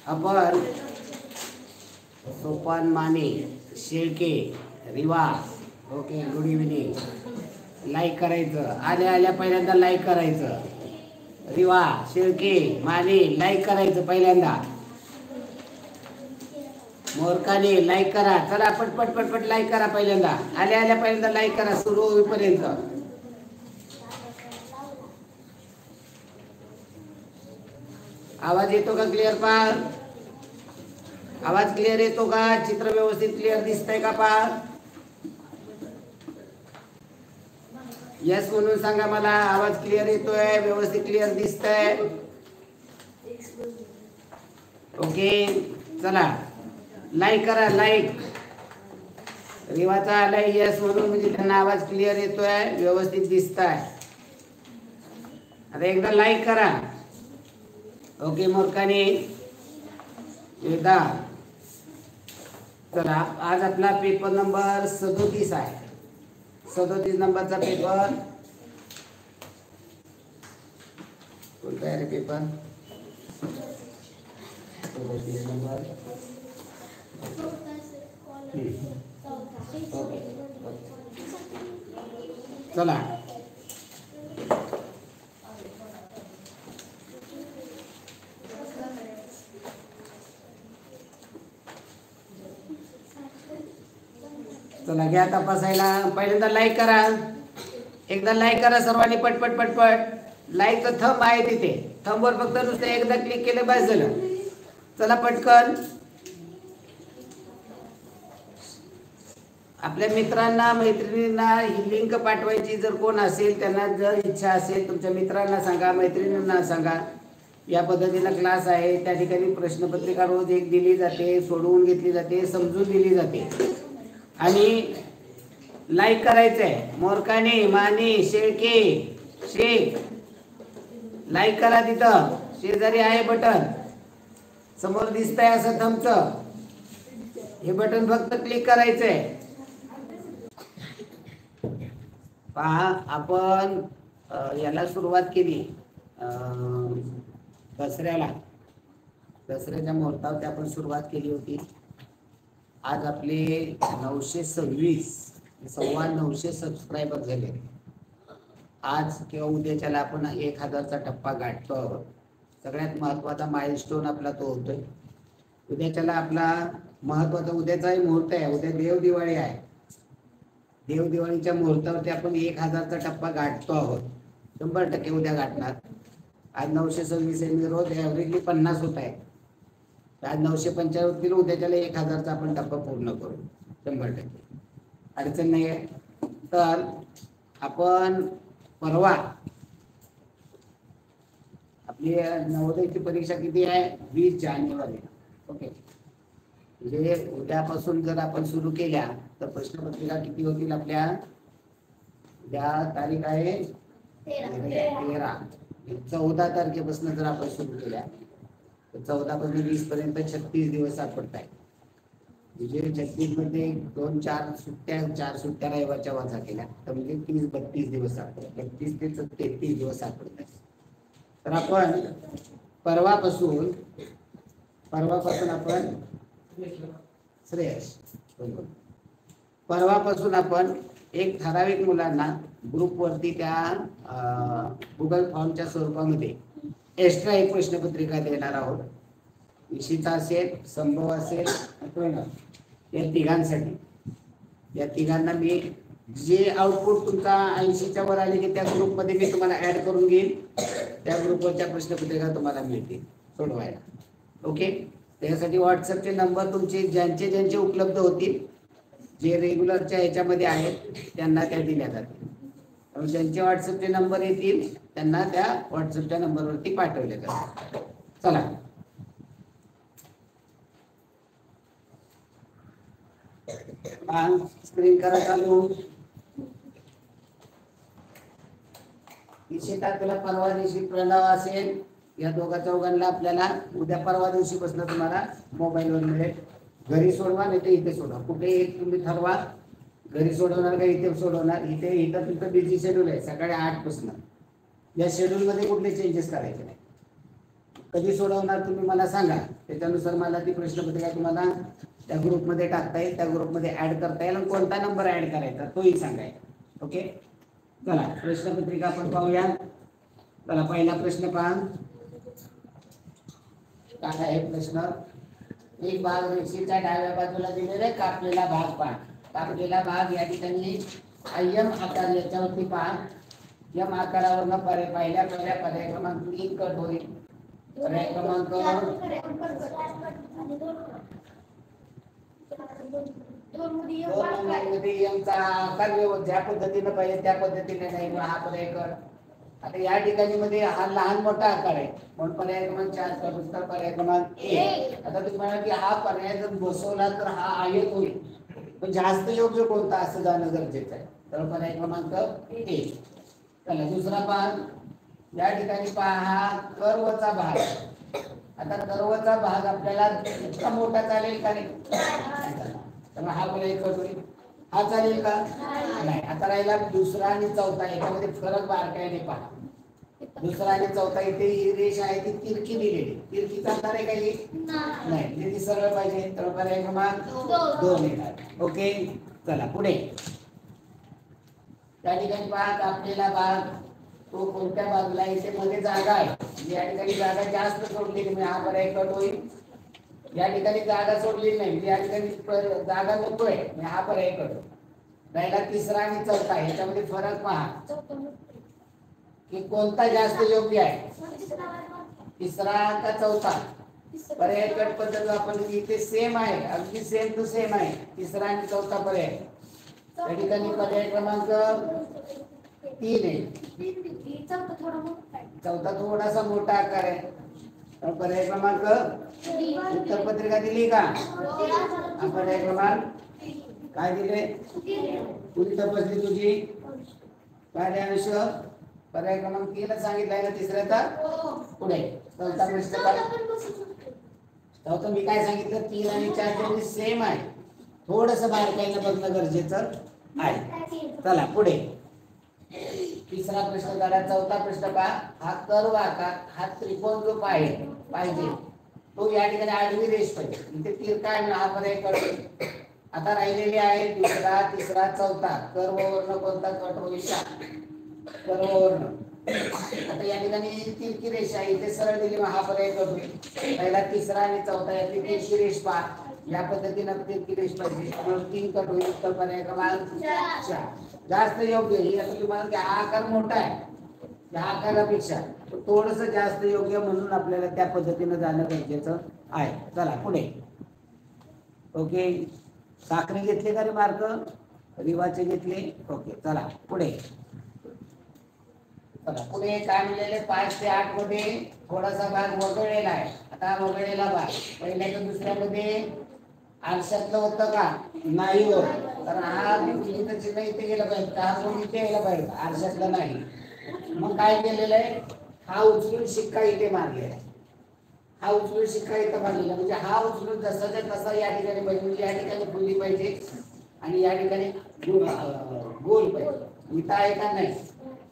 आपण सोपान माने शेळके रिवाज okay good evening like करायचं आल्या आल्या पहिल्यांदा लाईक करायचं रिवा शेळके माने लाईक करायचं पहिल्यांदा मोरकाने लाईक करा चला पटपट पटपट लाईक करा पहिल्यांदा आल्या आल्या पहिल्यांदा लाईक करा सुरू होईपर्यंत आवाज येतो का क्लिअर पार आवाज क्लिअर येतो का चित्र व्यवस्थित क्लिअर दिसतंय का पार यस म्हणून सांगा मला आवाज क्लिअर येतोय व्यवस्थित क्लिअर दिसतंय ओके चला लाईक करा लाईक रिवाचा आलाय यस म्हणून म्हणजे त्यांना आवाज क्लिअर येतोय व्यवस्थित दिसताय आता एकदा लाईक करा ओके मोरकाने एकदा चला आज आपला पेपर नंबर 37 आहे 37 नंबरचा पेपर कोणता आहे रे पेपर 37 नंबर चला चला घ्या तपासायला पहिल्यांदा लाईक करा एकदा लाईक करा सर्वांनी पटपट पटपट लाईकचं थंब आहे तिथे थंबवर फक्त नुसतं एकदा क्लिक केलं बस झालं चला पटकन आपल्या मित्रांना मैत्रिणींना ही लिंक पाठवायची जर कोण असेल त्यांना जर इच्छा असेल तुमच्या मित्रांना सांगा मैत्रिणींना सांगा या पद्धतीला क्लास आहे त्या ठिकाणी प्रश्नपत्रिका रोज एक दिली जाते सोडवून घेतली जाते समजून दिली जाते आणि लाईक करायचंय मोरकाने माने शेळके शेख लाईक करा तिथं शेजारी आहे बटन समोर दिसतंय असं थंबचं हे बटन फक्त क्लिक करायचंय पहा आपण याला सुरुवात केली दसऱ्याच्या मुहूर्तावरती आपण सुरुवात केली होती आज आपले 926 सव्वा 900 सबस्क्रायबर झाले आज किंवा उद्याच्याला आपण 1000चा टप्पा गाठतो आहोत सगळ्यात महत्त्वाचा माइलस्टोन आपला तो होतोय उद्याच्याला आपला महत्त्वाचा उद्याचाही मुहूर्त आहे उद्या देवदिवाळी आहे देवदिवाळीच्या मुहूर्तावरती आपण 1000चा टप्पा गाठतो आहोत 100% उद्या गाठणार आज 926 आहे रोज ॲव्हरेजली 50 होत आहे आज 975 किलो उद्याच्याला 1000चा आपण टप्पा पूर्ण करू 100% अडचण नाही आहे तर आपण परवा आपली नवोदयची परीक्षा किती आहे 20 जानेवारी ओके म्हणजे उद्यापासून जर आपण सुरू केल्या तर प्रश्नपत्रिका किती होतील आपल्या उद्या तारीख आहे 13 14 तारखेपासून जर आपण सुरू केल्या तर 14 पासून 20 पर्यंत 36 दिवस सापडत आहे म्हणजे 36 मध्ये 4 सुट्ट्या रविवारच्या वजा केल्या तर म्हणजे 30-32 दिवस सापडतात 32 ते 33 दिवस सापडत आहे तर आपण परवापासून आपण श्रेयस परवापासून आपण एक ठराविक मुलांना ग्रुपवरती त्या गुगल फॉर्मच्या स्वरूपामध्ये एक्स्ट्रा एक प्रश्नपत्रिका देणार आहोत विशिता असेल संभव असेल या तिघांसाठी या तिघांना मी जे आउटपुट तुमचा 80च्या वर आले की त्या ग्रुपमध्ये मी तुम्हाला ऍड करून घेईल त्या ग्रुपवरच्या प्रश्नपत्रिका तुम्हाला मिळतील सोडवायला ओके त्यासाठी व्हॉट्सअपचे नंबर तुमचे ज्यांचे उपलब्ध होतील जे रेग्युलरच्या ह्याच्यामध्ये आहेत त्यांना त्या दिल्या जातील ज्यांचे व्हॉट्सअपचे नंबर येतील त्यांना त्या व्हॉट्सअपच्या नंबरवरती पाठवले जातात चला स्क्रीन करा चालू तुला परवा दिवशी प्रणव असेल या दोघा चौघांना आपल्याला उद्या परवा दिवशी बसणं तुम्हाला मोबाईलवर मिळेल घरी सोडवा नाही तर इथे सोडवा कुठे एक तुम्ही ठरवा घरी सोडवणार का इथे सोडवणार इथं तुमचं बिझी शेड्यूल आहे सकाळी 8 पासून या शेड्यूल मध्ये कुठले चेंजेस करायचे नाही कधी सोडवणार तुम्ही मला सांगा, त्याच्यानुसार मला ती प्रश्नपत्रिका तुम्हाला त्या ग्रुपमध्ये टाकता येईल, त्या ग्रुपमध्ये ऍड करता येईल आणि कोणता नंबर ऍड करायचा तोही सांगायचा. ओके, चला प्रश्नपत्रिका आपण पाहूया. चला पहिला प्रश्न पहा. काय आहे प्रश्न? एक भाग रेषेच्या डाव्या बाजूला दिलेला आहे, कापलेला भाग पहा. कापलेला भाग या ठिकाणी एम आकार याच्यावरती पहा. एम आकारावरनं पहिल्या पर्याय क्रमांक 3 कट होईल. पर्याय क्रमांक 2 मध्ये एमचा आकार ज्या पद्धतीने पाहिजे त्या पद्धतीने नाही, हा पर्याय कट. आता या ठिकाणी मध्ये हा लहान मोठा आकार आहे म्हणून पर्याय क्रमांक 4 चा उत्तर पर्याय क्रमांक 1. आता तुम्ही म्हणाल की हा पर्याय जर बसवला तर हा आयत होईल, पण जास्त योग्य कोणता असं जाणं गरजेचं आहे. तर पर्याय क्रमांक 1. चला दुसरा भाग. या ठिकाणी पहा हा कर्वचा भाग. आता कर्वचा भाग आपल्याला इतका मोठा चालेल का नाही? तर हा पर्याय कट होईल. हा चालेल का? नाही. आता राहिला दुसरा आणि चौथा, याच्यामध्ये फरक बारकाईने पहा. दुसरा आणि चौथा इथे ही रेष आहे ती तिरकी दिलेली. तिरकी चालणार आहे का ही? नाही, ती सरळ पाहिजे. तर पर्याय क्रमांक 2 येणार. ओके, चला पुढे. त्या ठिकाणी पहा कापलेला भाग तो कोणत्या बाजूला? इथे मध्ये जागा आहे, या ठिकाणी जागा जास्त सोडलेली म्हणजे हा पर्याय कट होईल. या ठिकाणी जागा सोडलेली नाही, या ठिकाणी जागा नकोय, हा पर्याय कट. राहिला तिसरा आणि चौथा, ह्याच्यामध्ये फरक पहा की कोणता जास्त योग्य आहे, तिसरा का चौथा? पर्याय कट पद्धत आपण इथे सेम आहे, अगदी सेम टू सेम आहे तिसरा आणि चौथा पर्याय. या ठिकाणी पर्याय क्रमांक 3 आहे. चौथा थोडासा मोठा आकार आहे. पर्याय क्रमांक उत्तर पत्रिका दिली का? पर्याय क्रमांक काय दिले? पुढे तपासली तुझी कार्याविष पर्याय क्रमांक 3 सांगितलंय ना तिसऱ्याचा. पुढे चौथा प्रश्न काय? चौथा मी काय सांगितलं? 3 आणि 4 सेम आहे, थोडस बारकाईने बघणं गरजेचं आहे. चला पुढे तिसरा प्रश्न काढा. चौथा प्रश्न पहा. हा कर्व आकार, हा त्रिकोण जो पाहिजे तो या ठिकाणी आडवी रेष पाहिजे. इथे तिरका आहे, हा पर्याय कट. आता राहिलेले आहे दुसरा, तिसरा, चौथा. कर्ववर्ण कोणता कट होईल? कर्ववर्ण. आता या ठिकाणी तिरकी रेष आहे, इथे सरळ दिली, हा पर्याय कट होईल. पहिला तिसरा आणि चौथा यातली तिरकी रेष पहा, या पद्धतीने तिरकी रेष पाहिजे म्हणून 3 कट होईल. तर पर्याय क्रमांक 4 जास्त योग्य. ही आता तुम्हाला की हा आकार मोठा आहे, त्या आकारापेक्षा थोडस जास्त योग्य म्हणून आपल्याला त्या पद्धतीने जाणं गरजेचं आहे. चला पुढे. ओके, साखरे घेतले का रे मार्क? रिवाचे घेतले? ओके, चला पुढे. चला पुढे काय मिळाले? 5 ते 8 मध्ये थोडासा भाग वगळलेला आहे. आता वगळलेला भाग पहिल्याच्या दुसऱ्यामध्ये आरशातलं होतं का? नाही होत. कारण हा इथं चिन्ह इथे गेलं पाहिजे का? हा कोण इथे यायला पाहिजे, आरशातलं नाही. मग काय केलेलं आहे? हा उचलून शिक्का इथे मारलेला आहे. हा उचलून शिक्का इथं मारलेला म्हणजे हा उचलून जसाच्या तसा या ठिकाणी पाहिजे, म्हणजे या ठिकाणी फुलली पाहिजे आणि या ठिकाणी गोल पाहिजे. इथं आहे का? नाही.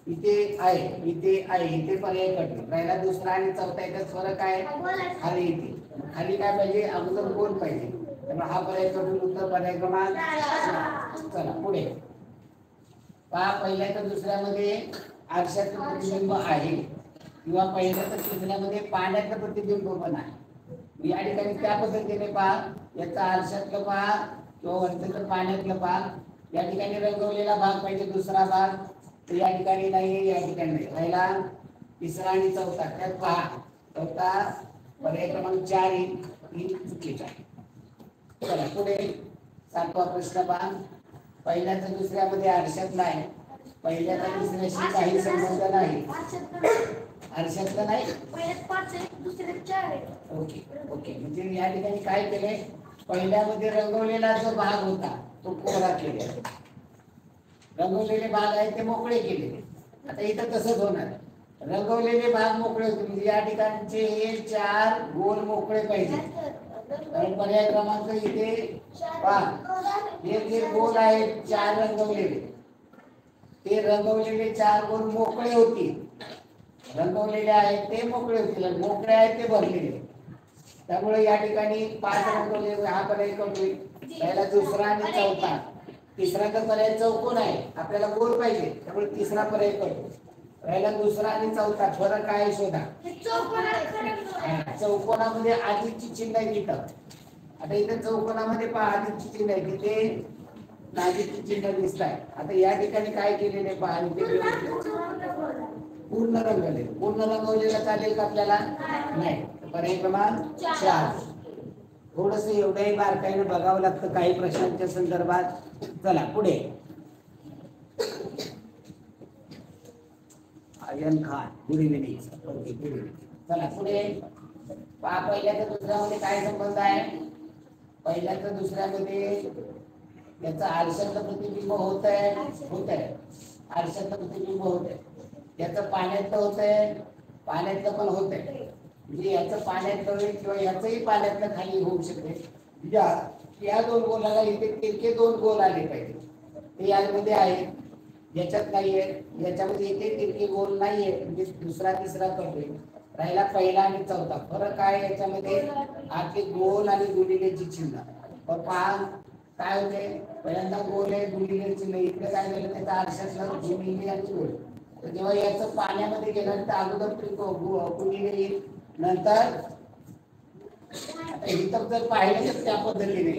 इथे आहे, इथे आहे, इथे पर्याय कट. राहिला दुसरा आणि चौथा, याच्यात फरक आहे खाली. इथे खाली काय पाहिजे? अगोदर गोल पाहिजे. हा पर्याय कटून उत्तर पर्याय क्रमांक 4. चला पुढे पहा. पहिल्या तर दुसऱ्यामध्ये आरशाचं प्रतिबिंब आहे किंवा पहिल्या तर तिसऱ्यामध्ये पाण्याचं प्रतिबिंब पण आहे. या ठिकाणी त्या पद्धतीने पहा, याचा आरशातलं पहा किंवा वरचं पाण्यातलं पहा. या ठिकाणी रंगवलेला भाग पाहिजे, दुसरा भाग. तर या ठिकाणी नाही, या ठिकाणी नाही. पहिला तिसरा आणि चौथा त्यात पहा. चौथा पर्याय क्रमांक 4 ही चुकीचा आहे. चला पुढे 7वा प्रश्न पहा. पहिल्याचा दुसऱ्यामध्ये आरशातला आहे, पहिल्याचा दुसऱ्याशी काही संबंध नाही. आरशातला नाही. ओके ओके, म्हणजे या ठिकाणी काय केले? पहिल्यामध्ये रंगवलेला जो भाग होता तो कोरा केलेला, रंगवलेले भाग आहे ते मोकळे केले. आता इथं तसंच होणार, रंगवलेले भाग मोकळे होते म्हणजे या ठिकाणचे हे 4 गोल मोकळे पाहिजे. पर्याय क्रमांक इथे पहा, हे जे गोल आहेत 4 रंगवलेले, ते रंगवलेले 4 गोल मोकळे होतील. रंगवलेले आहेत ते मोकळे होतील आणि मोकळे आहेत ते भरलेले. त्यामुळे या ठिकाणी 5 रंगवले, हा पर्याय होईल. पहिला, दुसरा आणि चौथा. तिसरा तर पर्याय चौकोन आहे, आपल्याला गोल पाहिजे, त्यामुळे तिसरा पर्याय करतो. पहिला, दुसरा आणि चौथा फरक काय शोधा. चौकोनामध्ये अधिकची चिन्ह आहे तिथं. आता इथे चौकोनामध्ये पहा अधिकची चिन्ह आहे, तिथे नाजीची चिन्ह दिसत आहे. आता या ठिकाणी काय केलेले पहा, पूर्ण रंगवले. पूर्ण रंगवलेला चालेल का आपल्याला? नाही. पर्याय क्रमांक 4. थोडस एवढंही बारकाईने बघावं लागतं काही प्रश्नांच्या संदर्भात. चला पुढे. Aryan Khan, good evening. चला पुढे पहा, पहिल्याच्या दुसऱ्यामध्ये काय संबंध आहे. पहिल्याच्या दुसऱ्यामध्ये याचा आरशातलं प्रतिबिंब होत आहे. आरशातलं प्रतिबिंब होत आहे. याचं पाण्यातलं होत आहे, पाण्यातलं पण होत आहे. म्हणजे याचं पाण्यातलं होईल किंवा याचंही पाण्यातलं खाली होऊ शकते. या दोन गोलाला इथे तिरके 2 गोल आले पाहिजे. ते यामध्ये आहेत, याच्यात नाहीये. याच्यामध्ये इथे तिरके गोल नाहीये, म्हणजे दुसरा तिसरा करतोय. राहिला पहिला आणि चौथा. फरक काय याच्यामध्ये? आतले गोल आणि गुणिलेची चिन्ह. पण पहा काय होते, पहिल्यांदा गोल आहे, गुणिले चिन्ह. इकडे काय झालं, त्याचा आरशातलं गुणिले आणि गोल. तर जेव्हा याचं पाण्यामध्ये गेलं तर अगोदर गुणिले येईल, नंतर इथं जर पाहिलं तर त्या पद्धतीने.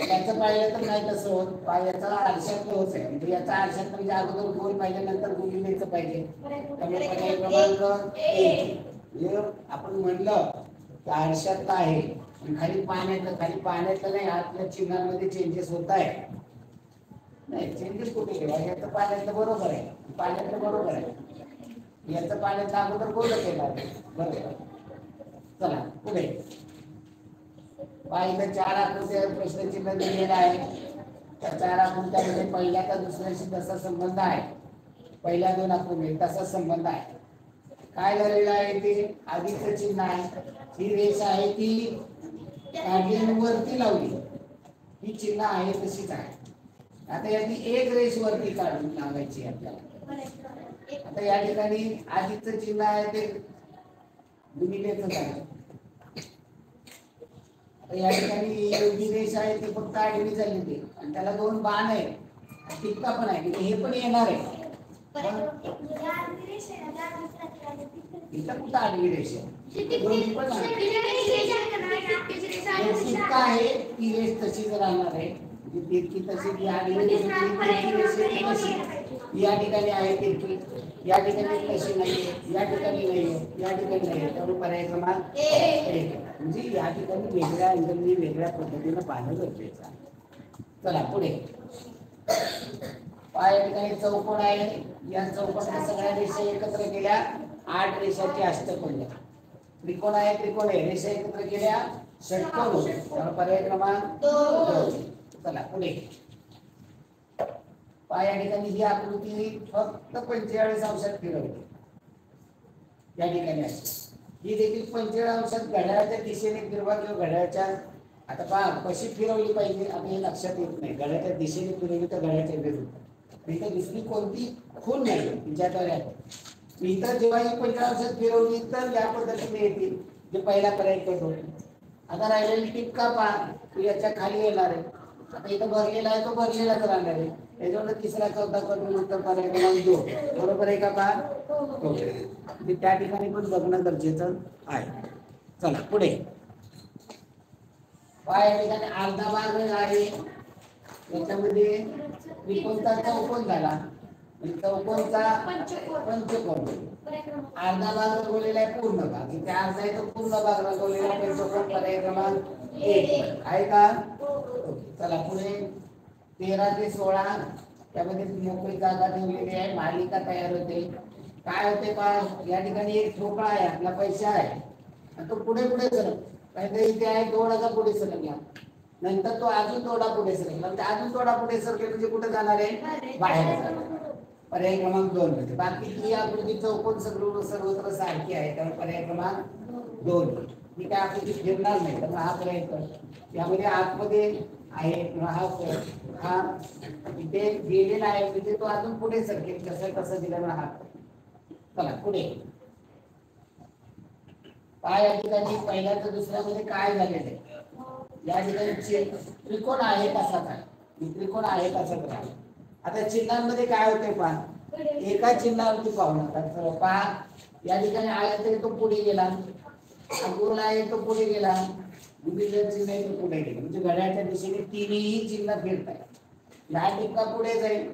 याचं पाहिलं तर नाही तसं होत. याचा आरशातलं होत आहे, म्हणजे याचा आरशात म्हणजे अगोदर गोल पाहिजे, नंतर गुणिलेचं पाहिजे. त्यामुळे पर्याय क्रमांक 1. आपण म्हणलं की आरशातलं आहे आणि खाली पाण्यातलं नाही. आतल्या चिन्हांमध्ये चेंजेस होत आहे. नाही, चेंजेस कुठे केला? याचं पाण्यातलं बरोबर आहे, पाण्यातलं बरोबर आहे. याचं पाण्यातलं अगोदर गोल केला बरोबर. चला पुढे. पाहिलं 4 आकृत्या प्रश्नचिन्ह दिलेलं आहे. त्या 4 आकृत्यामध्ये पहिल्या का दुसऱ्याशी तसा संबंध आहे. पहिल्या 2 आकृती तसा संबंध आहे. काय झालेलं आहे ते अधिकचं चिन्ह आहे. ही रेषा आहे ती वरती लावली, ही चिन्ह आहे तशीच आहे. आता याची एक रेष वरती काढून लावायची आपल्याला. आता या ठिकाणी अधिकचं चिन्ह आहे ते गुणिलेचं आहे. या ठिकाणी ही रेष आहे ती फक्त आडवी चालली आणि त्याला 2 बाण आहे, टिपका पण आहे, हे पण येणार आहे. इथं कुठं आडवी रेष आहे? टिपका आहे, ती रेष तशीच राहणार आहे. तिरकी तशी ती आडवी रेष या ठिकाणी आहे तिरकी, या ठिकाणी तशी नाहीये, या ठिकाणी नाहीये, या ठिकाणी नाहीये. त्यामुळे पर्याय क्रमांक 1. म्हणजे या ठिकाणी वेगळ्या अँगलनी वेगळ्या पद्धतीनं पाहणं गरजेचं आहे. चला पुढे. या ठिकाणी चौकोन आहे. या चौकोनाच्या सगळ्या रेषा एकत्र केल्या 8 रेषाची अष्टकोन. त्रिकोण आहे, रेषा एकत्र केल्या षटकोन होते. त्यामुळे पर्याय क्रमांक 2. चला पुढे. या ठिकाणी ही आकृती फक्त 45 अंशात फिरवली. या ठिकाणी ही देखील 45 अंशात घड्याळाच्या दिशेने फिरवा किंवा घड्याळाच्या, आता पहा कशी फिरवली पाहिजे आता हे लक्षात येत नाही. घड्याळाच्या दिशेने फिरवली तर घड्याळाच्या विरुद्ध. इथं दुसरी कोणती खूण नाही तिच्याद्वारे. इतर जेव्हा ही 45 अंशात फिरवली तर या पद्धतीने येतील, जे पहिला पर्याय करतो. आता राहिलेली टिपका पहा, याच्या खाली येणार आहे. आता इथं भरलेला आहे, तो भरलेलाच राहणार आहे. त्याच्यावर तिसरा चौथा करून उत्तर पर्याय क्रमांक 2 बरोबर आहे का पहा? म्हणजे त्या ठिकाणी पण बघणं गरजेचं आहे. चला पुढे. या ठिकाणी अर्धा भाग आहे, त्याच्यामध्ये त्रिकोणचा चौकोन झाला, चौकोनचा पंचकोन. अर्धा भाग रंगवलेला आहे, पूर्ण भाग इथे अर्धा आहे तो पूर्ण भाग रंगवलेला आहे. पंचकोन पर्याय क्रमांक 1 आहे का? चला पुढे. 13 ते 16 त्यामध्ये मोकळी जागा ठेवलेली आहे, मालिका तयार होते. काय होते पहा, या ठिकाणी एक ठोकळा आहे, आपला पैसा आहे आणि तो पुढे पुढे सरक. काहीतरी इथे आहे, थोडासा पुढे सरकला, नंतर तो अजून थोडा पुढे सरकला, अजून थोडा पुढे सरकले म्हणजे कुठे जाणार आहे? बाहेर जाणार. पर्याय क्रमांक 2 म्हणजे बाकी ही आकृती चौकोन सर्वत्र सारखी आहे, त्यामुळे पर्याय क्रमांक 2. ही काय आकृती फिरणार नाही, तर हा पर्याय यामध्ये आतमध्ये आहे किंवा हा इथे गेलेला आहे म्हणजे तो अजून पुढे सरकेल. कसं दिलं ना हा चला पुढे काय या ठिकाणी पहिल्या तर दुसऱ्यामध्ये काय झालेलं आहे या ठिकाणी त्रिकोण आहे कसा काय त्रिकोण आहे कसा काय आता चिन्हांमध्ये काय होते पहा एका चिन्हावरती पाहू नका पहा या ठिकाणी आहे तरी तो पुढे गेला अंकुर आहे तो पुढे गेला विभिन्न चिन्ह आहे तो पुढे गेला म्हणजे घड्याळाच्या दिशेने तिन्ही चिन्ह फिरतात या टिपका पुढे जाईल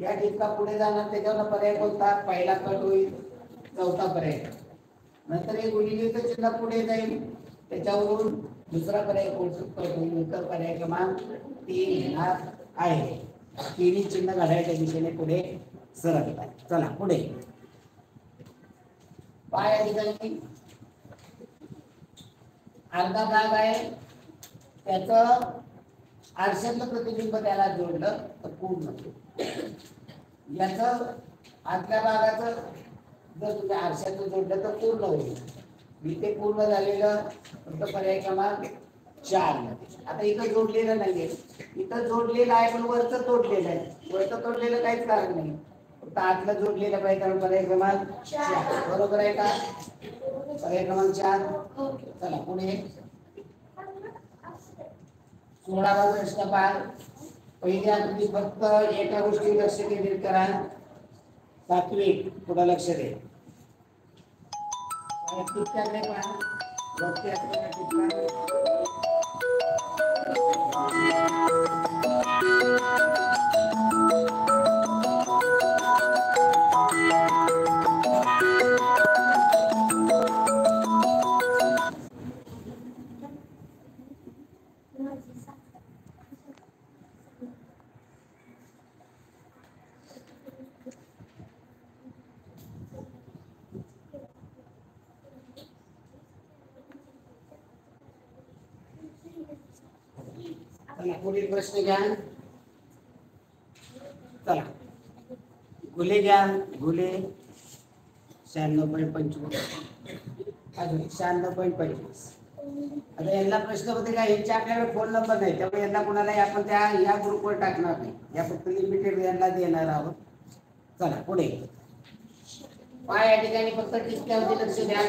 या टिपका पुढे जाणार त्याच्यावर पर्याय कोणता पहिला कट होईल चौथा पर्याय नंतर हे गुणिलेचं चिन्ह पुढे जाईल त्याच्यावरून दुसरा पर्याय कट होईल उत्तर पर्याय क्रमांक 3 येणार आहे तिन्ही चिन्ह घड्याळाच्या दिशेने पुढे सरकतात चला पुढे पाय या ठिकाणी अर्धा भाग आहे त्याचं आरशातलं प्रतिबिंब त्याला जोडलं तर पूर्ण याचं आतल्या भागाचं जर तुम्ही आरशातलं जोडलं तर पूर्ण होईल इथे पूर्ण झालेलं फक्त पर्याय क्रमांक 4 मध्ये आता इथं जोडलेलं नाहीये इथं जोडलेलं आहे पण वरचं तोडलेलं आहे वरचं तोडलेलं काहीच कारण नाही फक्त आतलं जोडलेलं पाहिजे पर्याय क्रमांक 4 बरोबर आहे का पर्याय क्रमांक 4 चला पुढे 16वा प्रश्न पहा पहिली आकृती फक्त एका गोष्टी लक्ष केंद्रित करा सात्विक पुढे लक्ष दे टिपक्याकडे पहा वरती असलेल्या टिपका पुढील प्रश्न घ्या चला गुले घ्या गुले 96.25 अजून 96.25 आता यांना प्रश्न होते का यांच्या आपल्याकडे फोन नंबर नाही त्यामुळे यांना कोणालाही आपण त्या या ग्रुपवर टाकणार नाही या फक्त लिमिटेड यांना देणार आहोत चला पुढे पाय या ठिकाणी फक्त टिपक्यावरती लक्ष द्या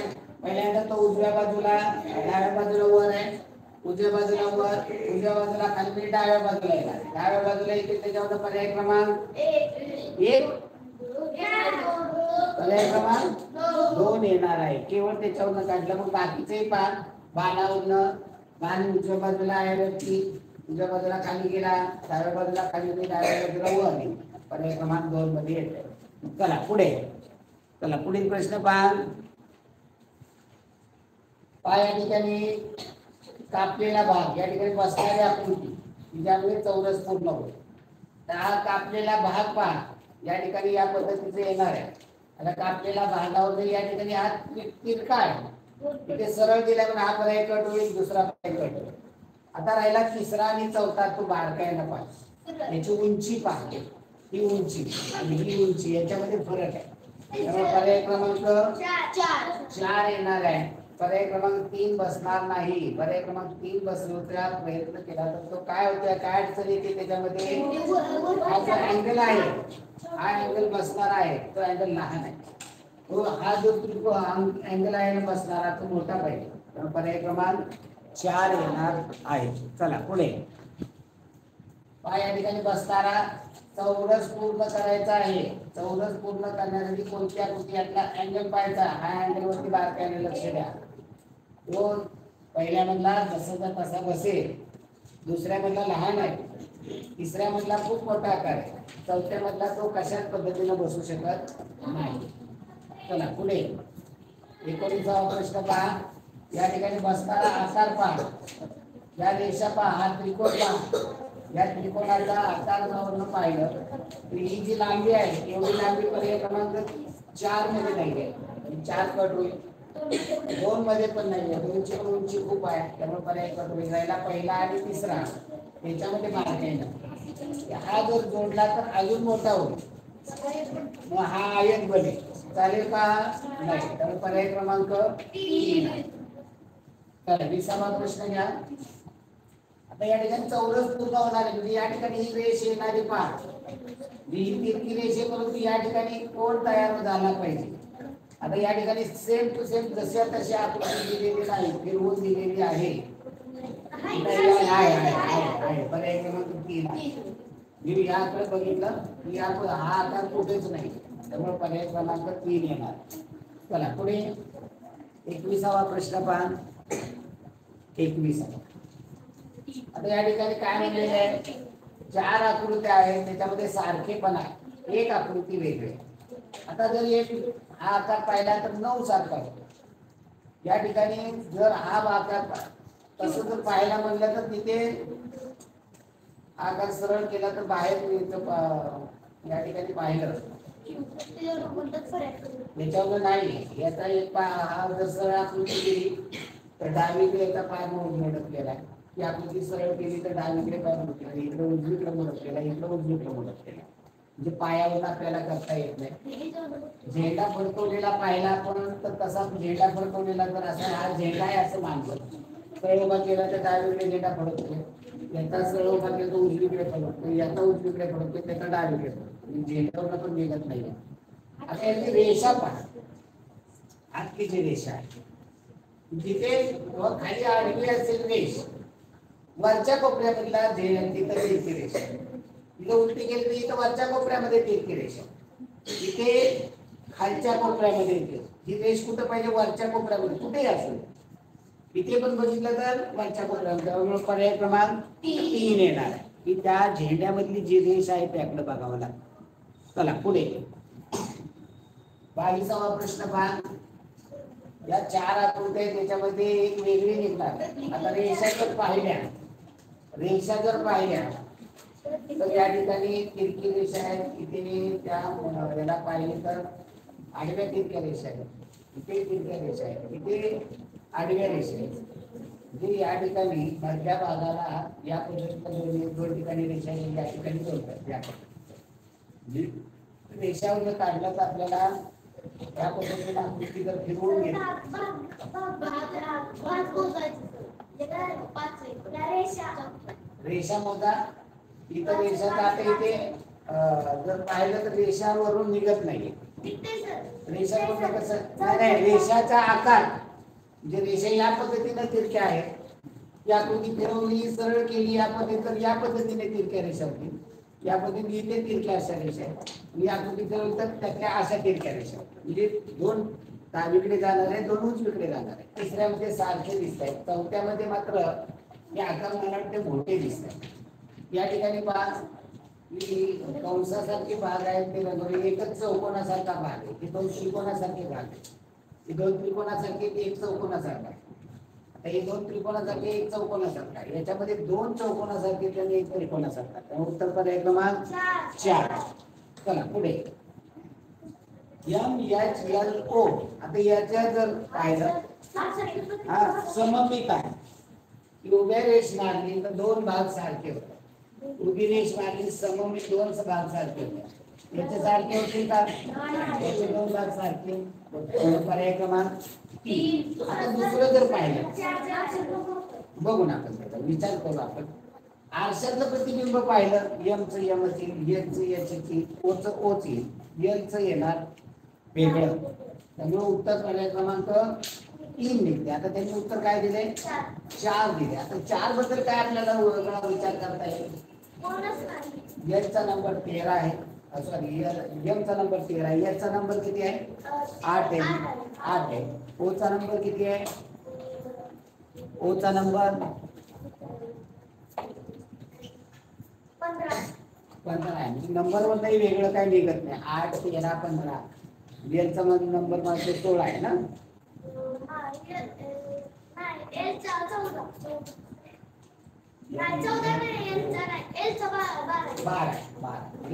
पहिल्यांदा तो उजव्या बाजूला डाव्या बाजूला वर आहे उजव्या बाजूला वर उजव्या बाजूला खाली डाव्या बाजूला येणार डाव्या बाजूला येते त्याच्यावर पर्याय क्रमांक 1 पर्याय क्रमांक 2 येणार आहे केवळ त्याच्यावरनं काढलं मग बाकीचे पहा बाणावरनं बाण उजव्या बाजूला आहे वरती उजव्या बाजूला खाली गेला डाव्या बाजूला खाली गेली डाव्या बाजूला वर पर्याय क्रमांक 2 मध्ये येते चला पुढे चला पुढील प्रश्न पहा या ठिकाणी कापलेला भाग या ठिकाणी बसणारी आकृती ज्यामुळे चौरस पूर्ण होईल तर हा कापलेला भाग पहा या ठिकाणी या पद्धतीचे येणार आहे आता कापलेला भागावर या ठिकाणी हा तिरका आहे इथे सरळ गेल्यावर हा पर्याय कट होईल दुसरा पर्याय कट होईल आता राहिला तिसरा आणि चौथा तो बारकाईला पाहिजे याची उंची पहा ही उंची आणि ही उंची याच्यामध्ये फरक आहे त्यामुळे पर्याय क्रमांक 4 येणार आहे पर्याय क्रमांक 3 बसणार नाही पर्याय क्रमांक 3 बसवण्याचा प्रयत्न केला तर तो काय होतं काय अडचण येते त्याच्यामध्ये हा जो अँगल आहे हा अँगल बसणार आहे तो अँगल लहान आहे तो हा जो अँगल आहे बसणारा तो मोठा पाहिजे तर पर्याय क्रमांक 4 येणार आहे चला पुढे या ठिकाणी बसणारा चौरस पूर्ण करायचा आहे चौरस पूर्ण करण्यासाठी कोणत्या कृतीला अँगल पाहायचा हा अँगल वरती बारकाईने लक्ष द्या तो पहिल्या मधला जसाचा तसा बसेल दुसऱ्या मधला लहान आहे तिसऱ्या मधला खूप मोठा आकार आहे चौथ्या मधला तो कशाच पद्धतीने बसू शकत नाही चला पुढे 19वा प्रश्न पहा या ठिकाणी बसणारा आकार पहा या रेषा पहा हा त्रिकोण पहा या त्रिकोणाचा आकार जर पाहिलं तर ही जी लांबी आहे एवढी लांबी पर्याय क्रमांक 4 मध्ये नाही आहे 4 कट होईल 2 मध्ये पण नाही आहे 2 ची उंची खूप आहे त्यामुळे पर्याय कट होईल राहिला पहिला आणि तिसरा त्याच्यामध्ये मार्क आहे हा जर जोडला तर अजून मोठा होईल मग हा आयत बनेल चालेल का नाही तर पर्याय क्रमांक 3 आहे तर 20वा प्रश्न घ्या आता या ठिकाणी चौरस पूर्ण होणार आहे म्हणजे या ठिकाणी ही रेष येणारी पहा ही तिरकी रेष आहे परंतु या ठिकाणी कोण तयार झाला पाहिजे आता या ठिकाणी सेम टू सेम जशा तशी आकृती दिलेली नाही, फिरवून दिलेली आहे. पर्याय क्रमांक 3 आहे. मी याकडे बघितलं की हा आकार कुठेच नाही, त्यामुळे पर्याय क्रमांक 3 येणार. चला पुढे 21वा प्रश्न पहा. 21. आता या ठिकाणी काय म्हणलेलं आहे, 4 आकृत्या आहेत, त्याच्यामध्ये सारखेपणा, एक आकृती वेगळी. आता जर एक हा आकार पाहिला तर 9 सारखा होतो. या ठिकाणी जर हा आकार तसं जर पाहायला म्हणलं तर तिथे आकार सरळ केला तर बाहेर या ठिकाणी पाहिलं त्याच्यावर नाही. याचा एक हा जर सरळ आकृती केली तर डावीकडे याचा पाय मोडकलेला आहे. ती आकृती सरळ केली तर डावीकडे पाय मोडकलेला, इकडे उजवीकडे मोडकलेला, इकडे उजवीकडे मोडकलेला. म्हणजे पायावरून आपल्याला करता येत नाही. झेंडा फडकवलेला पाहिला आपण तर तसा झेंडा फडकवलेला तर असा हा झेंडा आहे असं मानतो. सरळ उभा केला तर डावीकडे झेंडा फडकतो, याचा सरळ उभा केला तर उजवीकडे फडकतो, याचा उजवीकडे फडकतो, त्याचा डावीकडे फडकतो. झेंड्यावर पण निघत नाही. आता याची रेषा पहा, आतली जी रेषा आहे जिथे खाली आडवी असेल रेष, वरच्या कोपऱ्यामधला तिथं तिरकी रेषा, इथं उलटी केली तर इथं वरच्या कोपऱ्यामध्ये तिरकी रेषा, इथे खालच्या कोपऱ्यामध्ये येते. ही रेष कुठं पाहिजे, वरच्या कोपऱ्यामध्ये, कुठेही असेल. इथे पण बघितलं तर वरच्या कोपऱ्यामध्ये, पर्याय क्रमांक 3 येणार आहे की त्या झेंड्यामधली जी रेष आहे त्याकडे बघावं लागतं. चला पुढे 22वा प्रश्न पहा. या 4 आकृत्या आहेत, त्याच्यामध्ये एक वेगळी निघणार. आता रेषा जर पाहिल्या तर या ठिकाणी तिरकी रेषा आहे, इथे त्या याला पाहिली तर आडव्या तिरक्या रेषा आहेत, इथे तिरक्या रेषा आहेत, इथे आडव्या रेषा आहेत. म्हणजे या ठिकाणी मधल्या भागाला या पद्धतीने दोन ठिकाणी रेषा या ठिकाणी जोडतात. या रेषावर जर काढलं तर आपल्याला या पद्धतीने आकृती जर फिरवून घेतली, रेषा मोजा. इथं रेषा आता इथे जर पाहिलं तर रेषावरून निघत नाही. रेषा कसं नाही, रेषाचा आकार म्हणजे रेषा या पद्धतीने तिरक्या आहेत, ती आकृती फिरवली सरळ केली या पद्धतीने तर या पद्धतीने तिरक्या रेषा होती. या पद्धतीने इथे तिरक्या अशा रेषा आहेत, या आकृती फिरवली तर त्यातल्या अशा तिरक्या रेषा, म्हणजे 2 डावीकडे जाणार आहे, 2 उजवीकडे जाणार आहे. तिसऱ्यामध्ये सारखे दिसत आहेत, चौथ्यामध्ये मात्र हे आकार मला वाटते मोठे दिसत आहेत. या ठिकाणी पहा कंसासारखे भाग आहेत, ते रंगवले. एकच चौकोनासारखा भाग आहे, ते 2 त्रिकोणासारखे भाग आहे. हे 2 त्रिकोणासारखे, ते एक चौकोनासारखा. आता हे 2 त्रिकोणासारखे, एक चौकोनासारखा. याच्यामध्ये 2 चौकोनासारखे आणि एक त्रिकोणासारखा. त्यामुळे उत्तर पर्याय क्रमांक 4. चला पुढे MHLO. आता याच्या जर पाहिलं सममित आहे. उभ्या रेष मारली तर 2 भाग सारखे होतात, उभी रेष मारली सममित 2 भाग सारखे होतात. याचे सारखे होतील का, याचे 2 भाग सारखे. पर्याय क्रमांक 3. आता दुसरं जर पाहिलं बघू ना, आपण विचार करू. आपण आरशातलं प्रतिबिंब पाहिलं, यमचं यमच येईल, यचं यच येईल, ओचं ओच येईल, यचं येणार वेगळं. त्यामुळे उत्तर पर्याय क्रमांक 3 निघते. आता त्यांनी उत्तर काय दिले, 4 दिले. आता 4 बद्दल काय आपल्याला वेगळा विचार करता येईल. यचा नंबर 13 आहे, सॉरी यमचा नंबर 13 आहे, याचा नंबर किती आहे, 8 आहे. ओचा नंबर किती आहे, ओचा नंबर 15 आहे. नंबरवर नाही वेगळं काही निघत नाही. 8 13 15. एलचा नंबर माझे 16 आहे ना.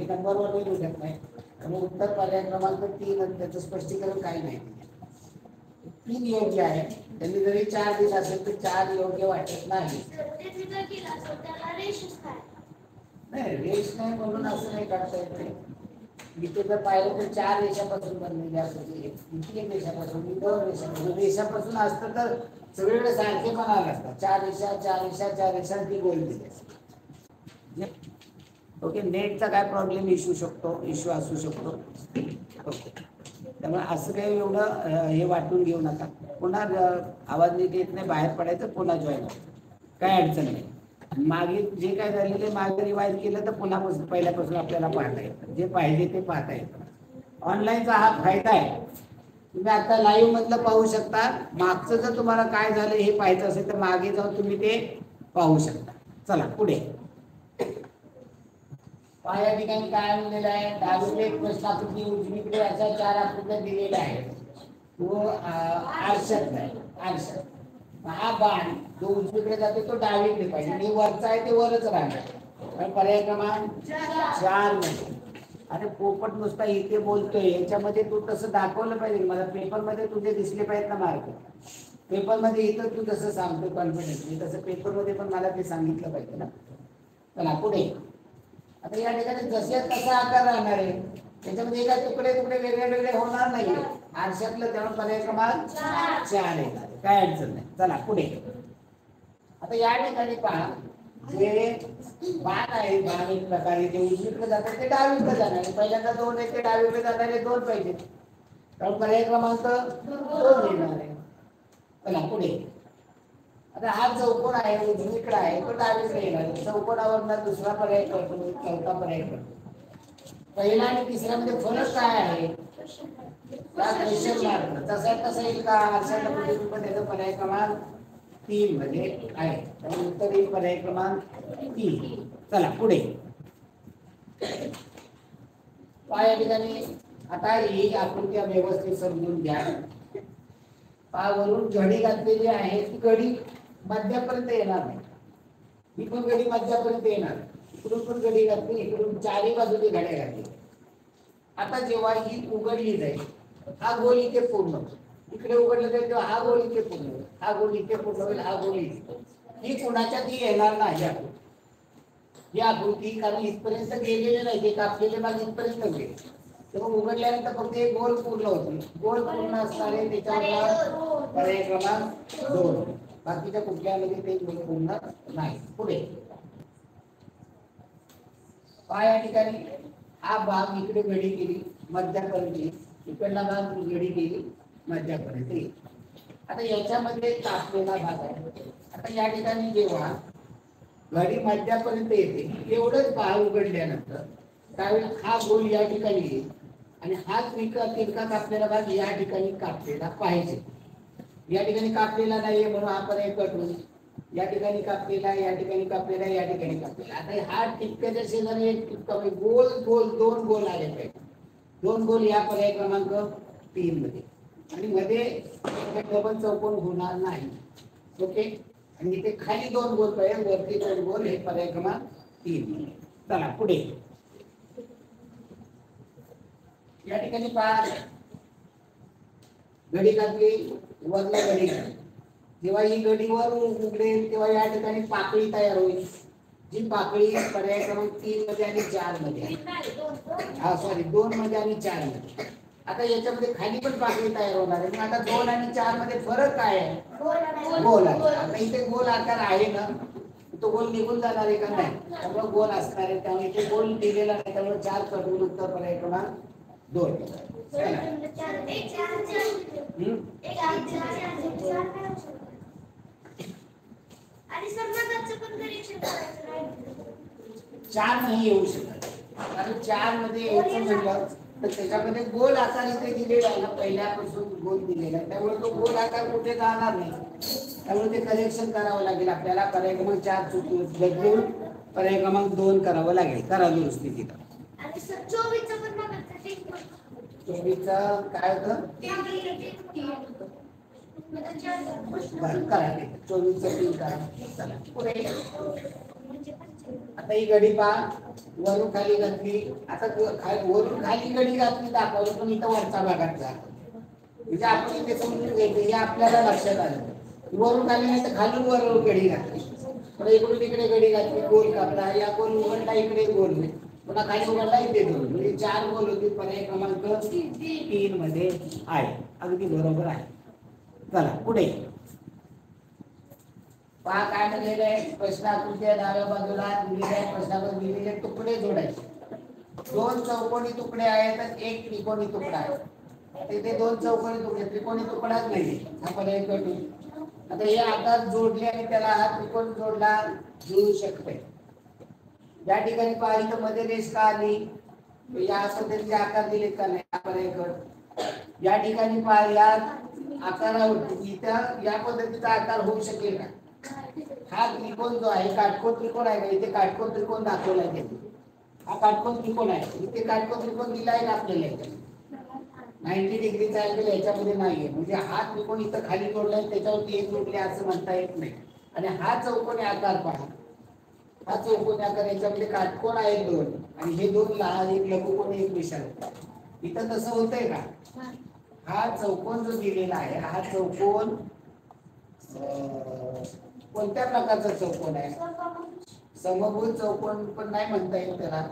नंबरवर नाही निघत नाही. त्यामुळे उत्तर पर्याय क्रमांक 3. त्याचं स्पष्टीकरण काही नाही. 3 योग्य आहे. त्यांनी जरी 4 दिला असेल तर 4 योग्य वाटत नाही. नाही रेष नाही म्हणून असं नाही काढता येत. इथे जर पाहिलं तर 4 रेषापासून बनलेली असते, 3 रेषापासून, 2 रेषापासून. रेषापासून असतं तर सगळीकडे सारखे पण आले असतात. 4 रेषा 4 रेषा 4 रेषा ती गोल दिली. ओके, नेटचा काय प्रॉब्लेम इश्यू असू शकतो. ओके. त्यामुळे असं काही एवढं हे वाटून घेऊ नका. पुन्हा आवाज नीट येत नाही, बाहेर पडायचं, पुन्हा जॉईन व्हायचं, काय अडचण नाही. मागे जे काय झालेले मागे रिवाइज केलं तर पुन्हा पहिल्यापासून आपल्याला पाहता येतं, जे पाहिजे ते पाहता येतं. ऑनलाईनचा हा फायदा आहे. तुम्ही आता लाईव्ह मधलं पाहू शकता. मागचं जर तुम्हाला काय झालं हे पाहायचं असेल तर मागे जाऊन तुम्ही ते पाहू शकता. चला पुढे. या ठिकाणी काय म्हणलेलं आहे, डावीकडे एक प्रश्नाकृती, उजवीकडे अशा 4 आकृत्या दिलेल्या आहेत. तो आरशात आहे, आरशात. हा बाण जो उजवीकडे जातो तो डावीकडे पाहिजे, आणि वरचा आहे ते वरच राहणार. पर्याय क्रमांक 4 मध्ये. अरे पोपट नुसता इथे बोलतोय, याच्यामध्ये तू तसं दाखवलं पाहिजे. मला पेपरमध्ये तुझे दिसले पाहिजेत ना मार्क. पेपरमध्ये इथं तू जसं सांगतो कॉन्फिडन्सली, तसं पेपरमध्ये पण मला ते सांगितलं पाहिजे ना. चला पुढे. आता या ठिकाणी जसे कसा आकार राहणार आहे, त्याच्यामध्ये एका तुकडे तुकडे वेगळे वेगळे होणार नाही आरशातलं. त्यामुळे पर्याय क्रमांक 4 येणार, काय अडचण नाही. चला पुढे. आता या ठिकाणी पहा, जे बाण आहे, बाण एक प्रकारे जे उजवीकडे जातात ते डावीकडे जाणार. पहिल्यांदा 2 आहे ते डावीकडे जाणारे 2 पाहिजे, त्यामुळे पर्याय क्रमांक 2 येणार आहे. चला पुढे. आता हा चौकोन आहे, उजवीकडे आहे, तो डावीकडे येणार. चौकोनावर दुसरा पर्याय करतो, चौथा पर्याय करतो. पहिला आणि तिसऱ्यामध्ये फरक काय आहे, क्वेश्चन मार्क. तसा तसा येईल का आरशाच्या पद्धतीने, त्याचा पर्याय क्रमांक 3 मध्ये आहे. त्यामुळे उत्तर येईल पर्याय क्रमांक 3. चला पुढे. या ठिकाणी आता ही आकृती व्यवस्थित समजून घ्या. वरून घडी घातलेली आहे, ती घडी मध्यापर्यंत येणार नाही. ही पण घडी मध्यापर्यंत येणार. इकडून पण घडी घातली, इकडून 4ही बाजूने घड्या घातली. आता जेव्हा ही उघडली जाईल, हा गोल इथे पूर्ण, इकडे उघडलं जाईल तेव्हा हा गोल इथे पूर्ण होईल, हा गोल इथे पूर्ण होईल, हा गोल इथे. ही कुणाच्यात येणार नाही ही आकृती, कारण इथपर्यंत गेलेले नाही, ते कापलेले भाग इथपर्यंत गेले. तेव्हा उघडल्यानंतर फक्त एक गोल पूर्ण होते. गोल पूर्ण असणारे त्याच्यावर पर्याय क्रमांक 2. बाकीच्या कुठल्यामध्ये ते गोल पूर्ण नाही. पुढे. या ठिकाणी हा भाग इकडे घडी केली मध्यापर्यंत, इकडला भाग घडी केली मध्यापर्यंत. आता याच्यामध्ये कापलेला भाग आहे. आता या ठिकाणी जेव्हा घडी मध्यापर्यंत येते, एवढंच भाग उघडल्यानंतर त्यावेळी हा गोल या ठिकाणी येईल, आणि हा तिरका कापलेला भाग या ठिकाणी कापलेला पाहिजे. या ठिकाणी कापलेला नाहीये म्हणून हा पर्याय कट होईल. या ठिकाणी कापलेला, या ठिकाणी कापलेला, या ठिकाणी कापलेला. आता हा टिपक्याच्या शेजारी एक टिपका गोल गोल 2 गोल आले पाहिजे. 2 गोल या पर्याय क्रमांक 3 मध्ये. आणि मध्ये डबल चौकोन होणार नाही. ओके. आणि इथे खाली 2 गोल पाहिजे, वरती 2 गोल, हे पर्याय क्रमांक 3. चला पुढे. या ठिकाणी पहा, घडी घातली, वरला घडी घातली. जेव्हा ही घडी वर उघडेल तेव्हा या ठिकाणी पाकळी तयार होईल. जी पाकळी पर्याय क्रमांक 3 मध्ये आणि 4 मध्ये, सॉरी 2 मध्ये आणि 4 मध्ये. आता याच्यामध्ये खाली पण पाकळी तयार होणार आहे. आता 2 आणि 4 मध्ये फरक काय आहे, गोल आहे. आता इथे गोल आकार आहे ना, तो गोल निघून जाणार आहे का नाही, त्यामुळे गोल असणार आहे. त्यामुळे इथे गोल दिलेला नाही, त्यामुळे 4 कडून उत्तर पर्याय क्रमांक 2. चार नाही येऊ शकत, कारण 4 मध्ये यायचं म्हटलं तर त्याच्यामध्ये गोल आकार इथे दिलेला आहे ना, पहिल्यापासून गोल दिलेला आहे. त्यामुळे तो गोल आकार कुठे जाणार नाही, त्यामुळे ते करेक्शन करावं लागेल आपल्याला. पर्याय क्रमांक 4 बदलून पर्याय क्रमांक 2 करावं लागेल. करा दुरुस्ती तिथं. 24 काय होतं, करा 24 करा. चला पुढे. आता ही घडी पहा, वरून खाली घातली. आता वरून खाली घडी घातली दाखवली, पण इथं वरचा भागात जा, म्हणजे आपण इथे समजून घ्यायचं, हे आपल्याला लक्षात आलं. वरून खाली नाही तर खालून वर घडी घातली, पण इकडून तिकडे घडी घातली, गोल कापला, या गोल उघडला, इकडे गोल होईल, पुन्हा खाली उघडला, इथे गोल, म्हणजे 4 गोल होती. पर्याय क्रमांक 3 मध्ये आहे. अगदी बरोबर आहे. चला पुढे. पहा काय म्हणलेलं आहे, प्रश्नाकृती डाव्या बाजूला दिलेले आहे. प्रश्नाकडे दिलेले तुकडे जोडायचे. 2 चौकोनी तुकडे आहेत आणि 1 त्रिकोणी तुकडा आहे. तिथे दोन चौकोनी तुकडे, त्रिकोणी तुकडाच नाही. आपण एक करू. आता हे आकार जोडले आणि त्याला हा त्रिकोण जोडला, जुळू शकते. या ठिकाणी पाहिजे तर मध्ये रेष का आली, या पद्धतीचे आकार दिले का नाही. आपण एक या ठिकाणी या आकारावरती इथं या पद्धतीचा आकार होऊ शकेल का? हा त्रिकोण जो आहे काटकोन त्रिकोण आहे का? इथे काटकोन त्रिकोण दाखवला आहे. हा काटकोन त्रिकोण आहे. इथे काटकोन त्रिकोण दिला आहे का आपल्याला? 90 डिग्रीचा अँगल याच्यामध्ये नाहीये. म्हणजे हा त्रिकोण इथं खाली जोडलाय, त्याच्यावरती एक जोडले असं म्हणता येत नाही. आणि हा चौकोनी आकार पहा, हा चौकोनी आकार, याच्यामध्ये काटकोन आहेत दोन आणि हे दोन लहान, एक लघुकोन एक विशाल. इथं तसं होतंय का? हा चौकोन जो दिलेला आहे, हा चौकोन कोणत्या प्रकारचा चौकोन आहे? समभुज चौकोन पण नाही म्हणता येईल त्याला,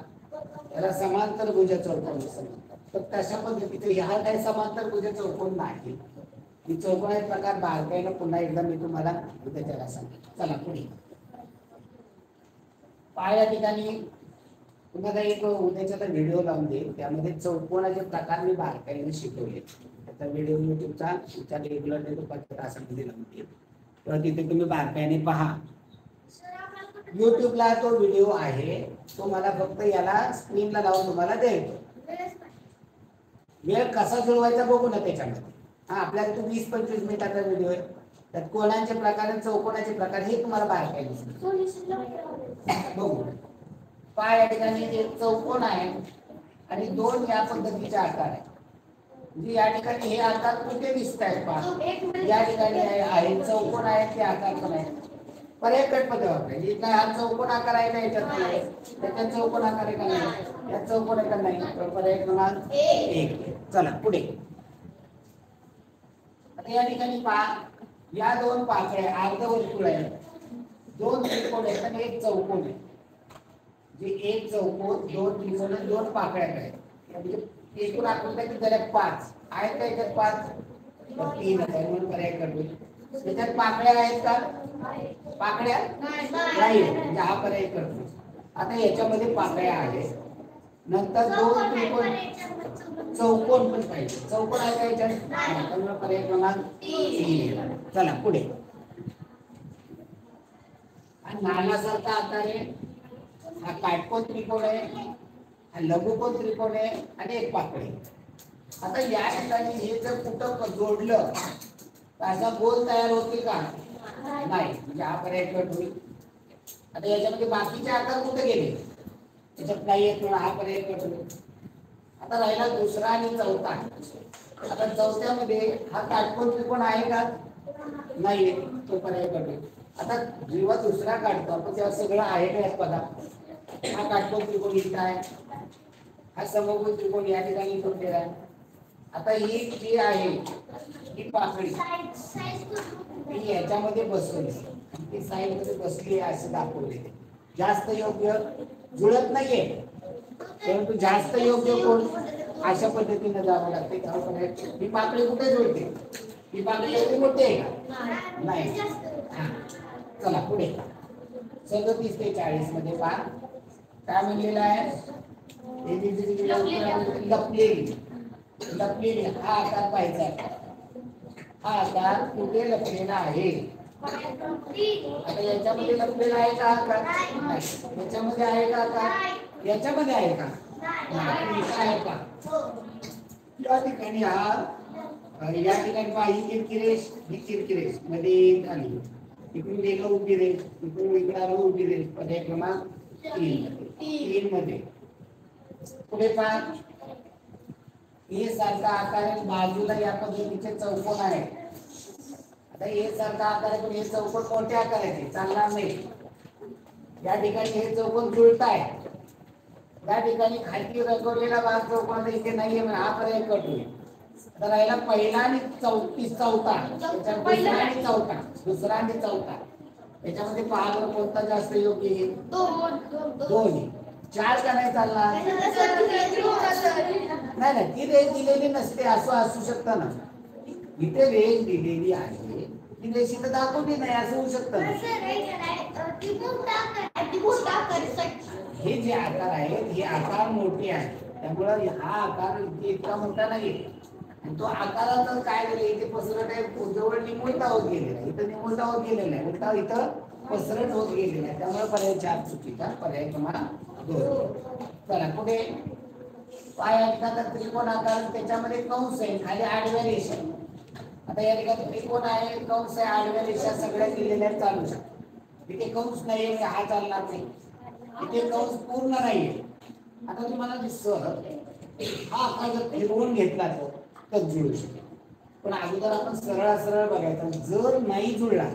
त्याला समांतर भुज चौकोन असं म्हणतात. तर तशा पद्धतीचे हा काही समांतर भुज चौकोन नाही. ही चौकोनाचे प्रकार बारकाईनं पुन्हा एकदा मी तुम्हाला त्याला सांगेन. चला पुढे या ठिकाणी तुम्हाला एक उद्याचा व्हिडिओ लावून देईल, त्यामध्ये चौकोनाचे प्रकार मी बारकाईने शिकवले. त्याचा व्हिडिओ युट्यूबचा तुमच्या रेग्युलर तासामध्ये लावून देईल, तर तिथे तुम्ही बारकाईने पहा. युट्यूबला तो व्हिडिओ आहे, तो मला फक्त याला स्क्रीनला लावून तुम्हाला द्यायचा. वेळ कसा जुळवायचा बघू ना त्याच्यामध्ये. हा आपल्याला तो 20-25 मिनिटाचा व्हिडिओ आहे, त्यात कोणाचे प्रकार आणि चौकोनाचे प्रकार हे तुम्हाला बारकाईने बघू. या ठिकाणी एक चौकोन आहे आणि दोन या पद्धतीचे आकार आहे. म्हणजे या ठिकाणी हे आकार कुठे दिसत आहेत पहा. या ठिकाणी आहे चौकोन आहे, ते आकार पण आहे. पर्याय कटपदे वापरायचे. इथला हा चौकोन आकार आहे का, याच्यात नाही, त्याच्यात चौकोन आकार आहे का नाही, यात चौकोन आहे का नाही, तर पर्याय क्रमांक 1. चला पुढे. आता या ठिकाणी पहा, या दोन पाकळ्या अर्धवर्तुळ आहे, दोन त्रिकोण आहेत आणि एक चौकोन आहे. जे एक चौकोन, दोन त्रिकोण, दोन पाकळ्या आहेत. म्हणजे एकूण आकृत्या किती झाल्या? 5 आहेत का याच्यात? 5 3 आहे म्हणून पर्याय कटपदे. त्याच्यात पाकळ्या आहेत का? पाकळ्या नाही, म्हणजे हा पर्याय करतो. आता याच्यामध्ये पाकळ्या आहेत, नंतर दोन त्रिकोण, चौकोन पण पाहिजे. चौकोन आहे का याच्यात? पर्याय क्रमांक 3. चला पुढे. नाण्यासारखा आकार आहे, हा काटकोन त्रिकोण आहे, हा लघुकोन त्रिकोण आहे आणि एक पाकळी. आता या ठिकाणी हे जर कुठं जोडलं तर असा गोल तयार होतील का? नाही, म्हणजे हा पर्याय कट होईल. आता याच्यामध्ये बाकीचे आकार कुठे गेले? याच्यात नाही येत, हा पर्याय कट होईल. आता राहिला दुसरा आणि चौथा. आता चौथ्यामध्ये हा काटकोन त्रिकोण आहे का? नाही, तो पर्याय कट होईल. आता जेव्हा दुसरा काढतो आपण तेव्हा सगळं आहे का यात बघा. हा काटकोन त्रिकोण इथं आहे, हा समभुज त्रिकोण या ठिकाणी जोडलेला आहे. आता ही जी आहे ही पाकळी ही याच्यामध्ये बसवली, ती साईड मध्ये बसली आहे असं दाखवले. जास्त योग्य जुळत नाहीये, परंतु जास्त योग्य कोण अशा पद्धतीने जावं लागते. ही पाकळी कुठे जुळते? ही पाकळी एवढी मोठी आहे का? नाही. चला पुढे. 37 ते 40 मध्ये पहा काय म्हणलेलं आहे? लपलेली हा आकार पाहायचा. हा आकार कुठे लपलेला आहे? आता याच्यामध्ये लपलेला आहे का आकार? नाही. याच्यामध्ये आहे का आकार? याच्यामध्ये आहे का? नाही. आहे का? या ठिकाणी या ठिकाणी पहा, ही तिरकी रेष, ही तिरकी रेष मध्ये आली. इकडून एक उभी रेष, इकडून इकडे उभी रेष. पर्याय क्रमांक 3 मध्ये. पुढे पहा, हे सारखा आकार आहे, बाजूला या पद्धतीचे चौकोन आहे. आता हे सारखा आकार आहे, पण हे चौकोन कोणत्या आकाराचे? चालणार नाही. या ठिकाणी हे चौकोन जुळताय, या ठिकाणी खाली रंगवलेला भाग चौकोन इथे नाहीये, म्हणून हा पर्याय कट होईल. आता राहिला पहिला आणि चौथा. दुसरा आणि चौथा, दुसरा आणि चौथा. याच्यामध्ये पहा कोणता जास्त योग्य आहे? 2. 4 का नाही चालणार? नाही, ती रेष दिलेली नसते, असं असू शकतं ना. इथे रेष दिलेली आहे, ती रेष इथं दाखवली नाही, असं होऊ शकतं ना. हे जे आकार आहेत हे आकार मोठे आहेत, त्यामुळे हा आकार इतका मोठा नाही. आणि तो आकाराचं काय झालं इथे पसरट आहे जवळ निमुळता होत गेलेला आहे, इथं निमुळता होत गेलेला आहे, उलटा इथं पसरट होत गेलेला आहे, त्यामुळे पर्याय 4 चुकीचा, पर्याय क्रमांक 2. चला पुढे पाय एखादा त्रिकोण आकार त्याच्यामध्ये कंस आहे खाली आडव्या रेषा. आता या ठिकाणी त्रिकोण आहे कंस आहे आडव्या रेषा सगळ्या दिलेल्या चालू शकतात. इथे कंस नाहीये हा चालणार नाही, इथे कंस पूर्ण नाहीये. आता तुम्हाला दिसतं हा आकार जर फिरवून घेतला तर जुळू शकेल, पण अगोदर आपण सरळ सरळ बघायचा. जर नाही जुळला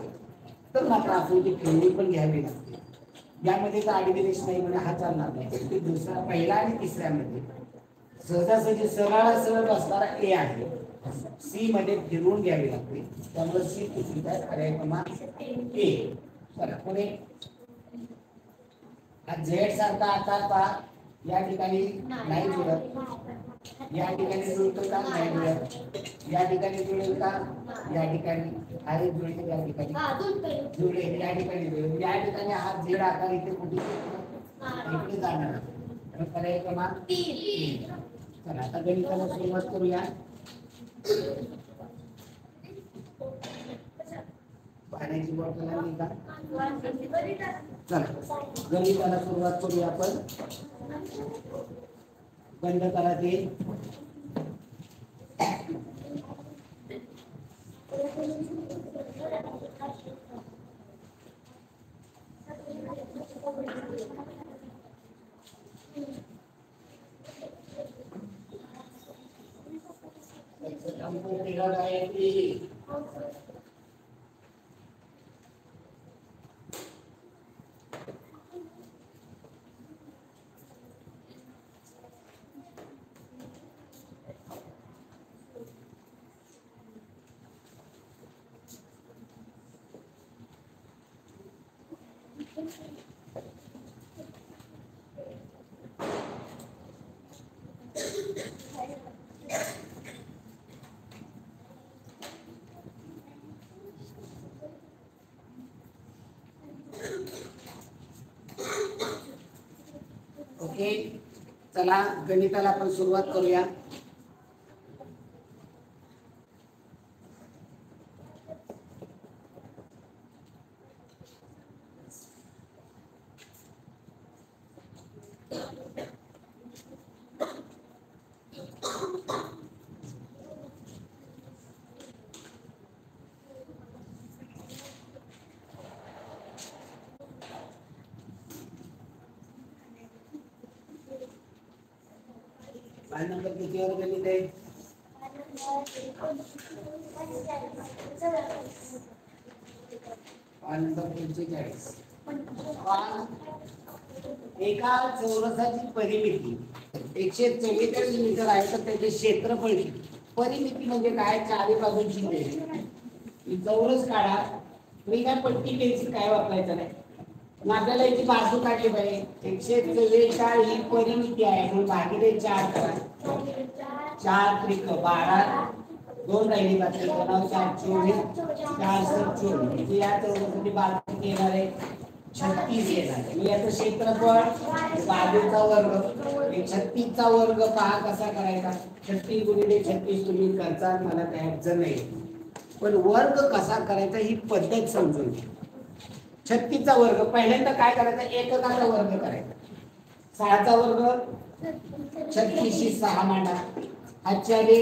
तर मात्र आपण ती फिरवून पण घ्यावी लागते. यामध्ये तर आडवी रेष नाही म्हणजे हा चालणार नाही. दुसरा पहिला आणि तिसऱ्यामध्ये सहजासहजी सरळ सरळ बसणारा ए आहे, सी मध्ये फिरवून घ्यावी लागते, त्यामुळे सी चुकीचा आहे, पर्याय क्रमांक ए. चला पुढे हा झेड सारखा आकार पहा, या ठिकाणी नाही जुळत, या ठिकाणी जुळतो का नाही जुळत, या ठिकाणी जुळेल का, या ठिकाणी आहे जुळेल, या ठिकाणी जुळेल, या ठिकाणी जुळेल, या ठिकाणी हा झेड आकार इथे कुठे इकडे जाणार आहे, पर्याय क्रमांक 3. चला आता गणिताला सुरुवात करूया. पाण्याची बॉटल आणली का? चला गणिताला सुरुवात करूया आपण. बंद करा ते. ओके, चला गणिताला आपण सुरुवात करूया. पान नंबर कितीवर गणित आहे? पान नंबर 45. एका चौरसाची परिमिती 144 मीटर आहे, तर त्याचे क्षेत्रफळ किती? परिमिती म्हणजे काय? चारी बाजूची चौरस काढा. मी काय पट्टी पेन्सिल काय वापरायचं नाही, पण आपल्याला याची बाजू काढली पाहिजे. 144 ही परिमिती आहे, मग भागिले 4 करा. 4 त्रिक 12, 2 राहिली बाकी 9 4 24, 4 7 24. या चौरसाची बाजू किती येणार आहे? 36 येणार. मी याचं क्षेत्रफळ बाजूचा वर्ग 36 चा वर्ग पहा कसा करायचा. 36 गुणिले 36 तुम्ही करता, मला काय अडचण नाही, पण वर्ग कसा करायचा ही पद्धत समजून घ्या. 36 चा वर्ग पहिल्यांदा काय करायचा? एककाचा वर्ग करायचा. 6 चा वर्ग 36 6 मांडा, आचार्य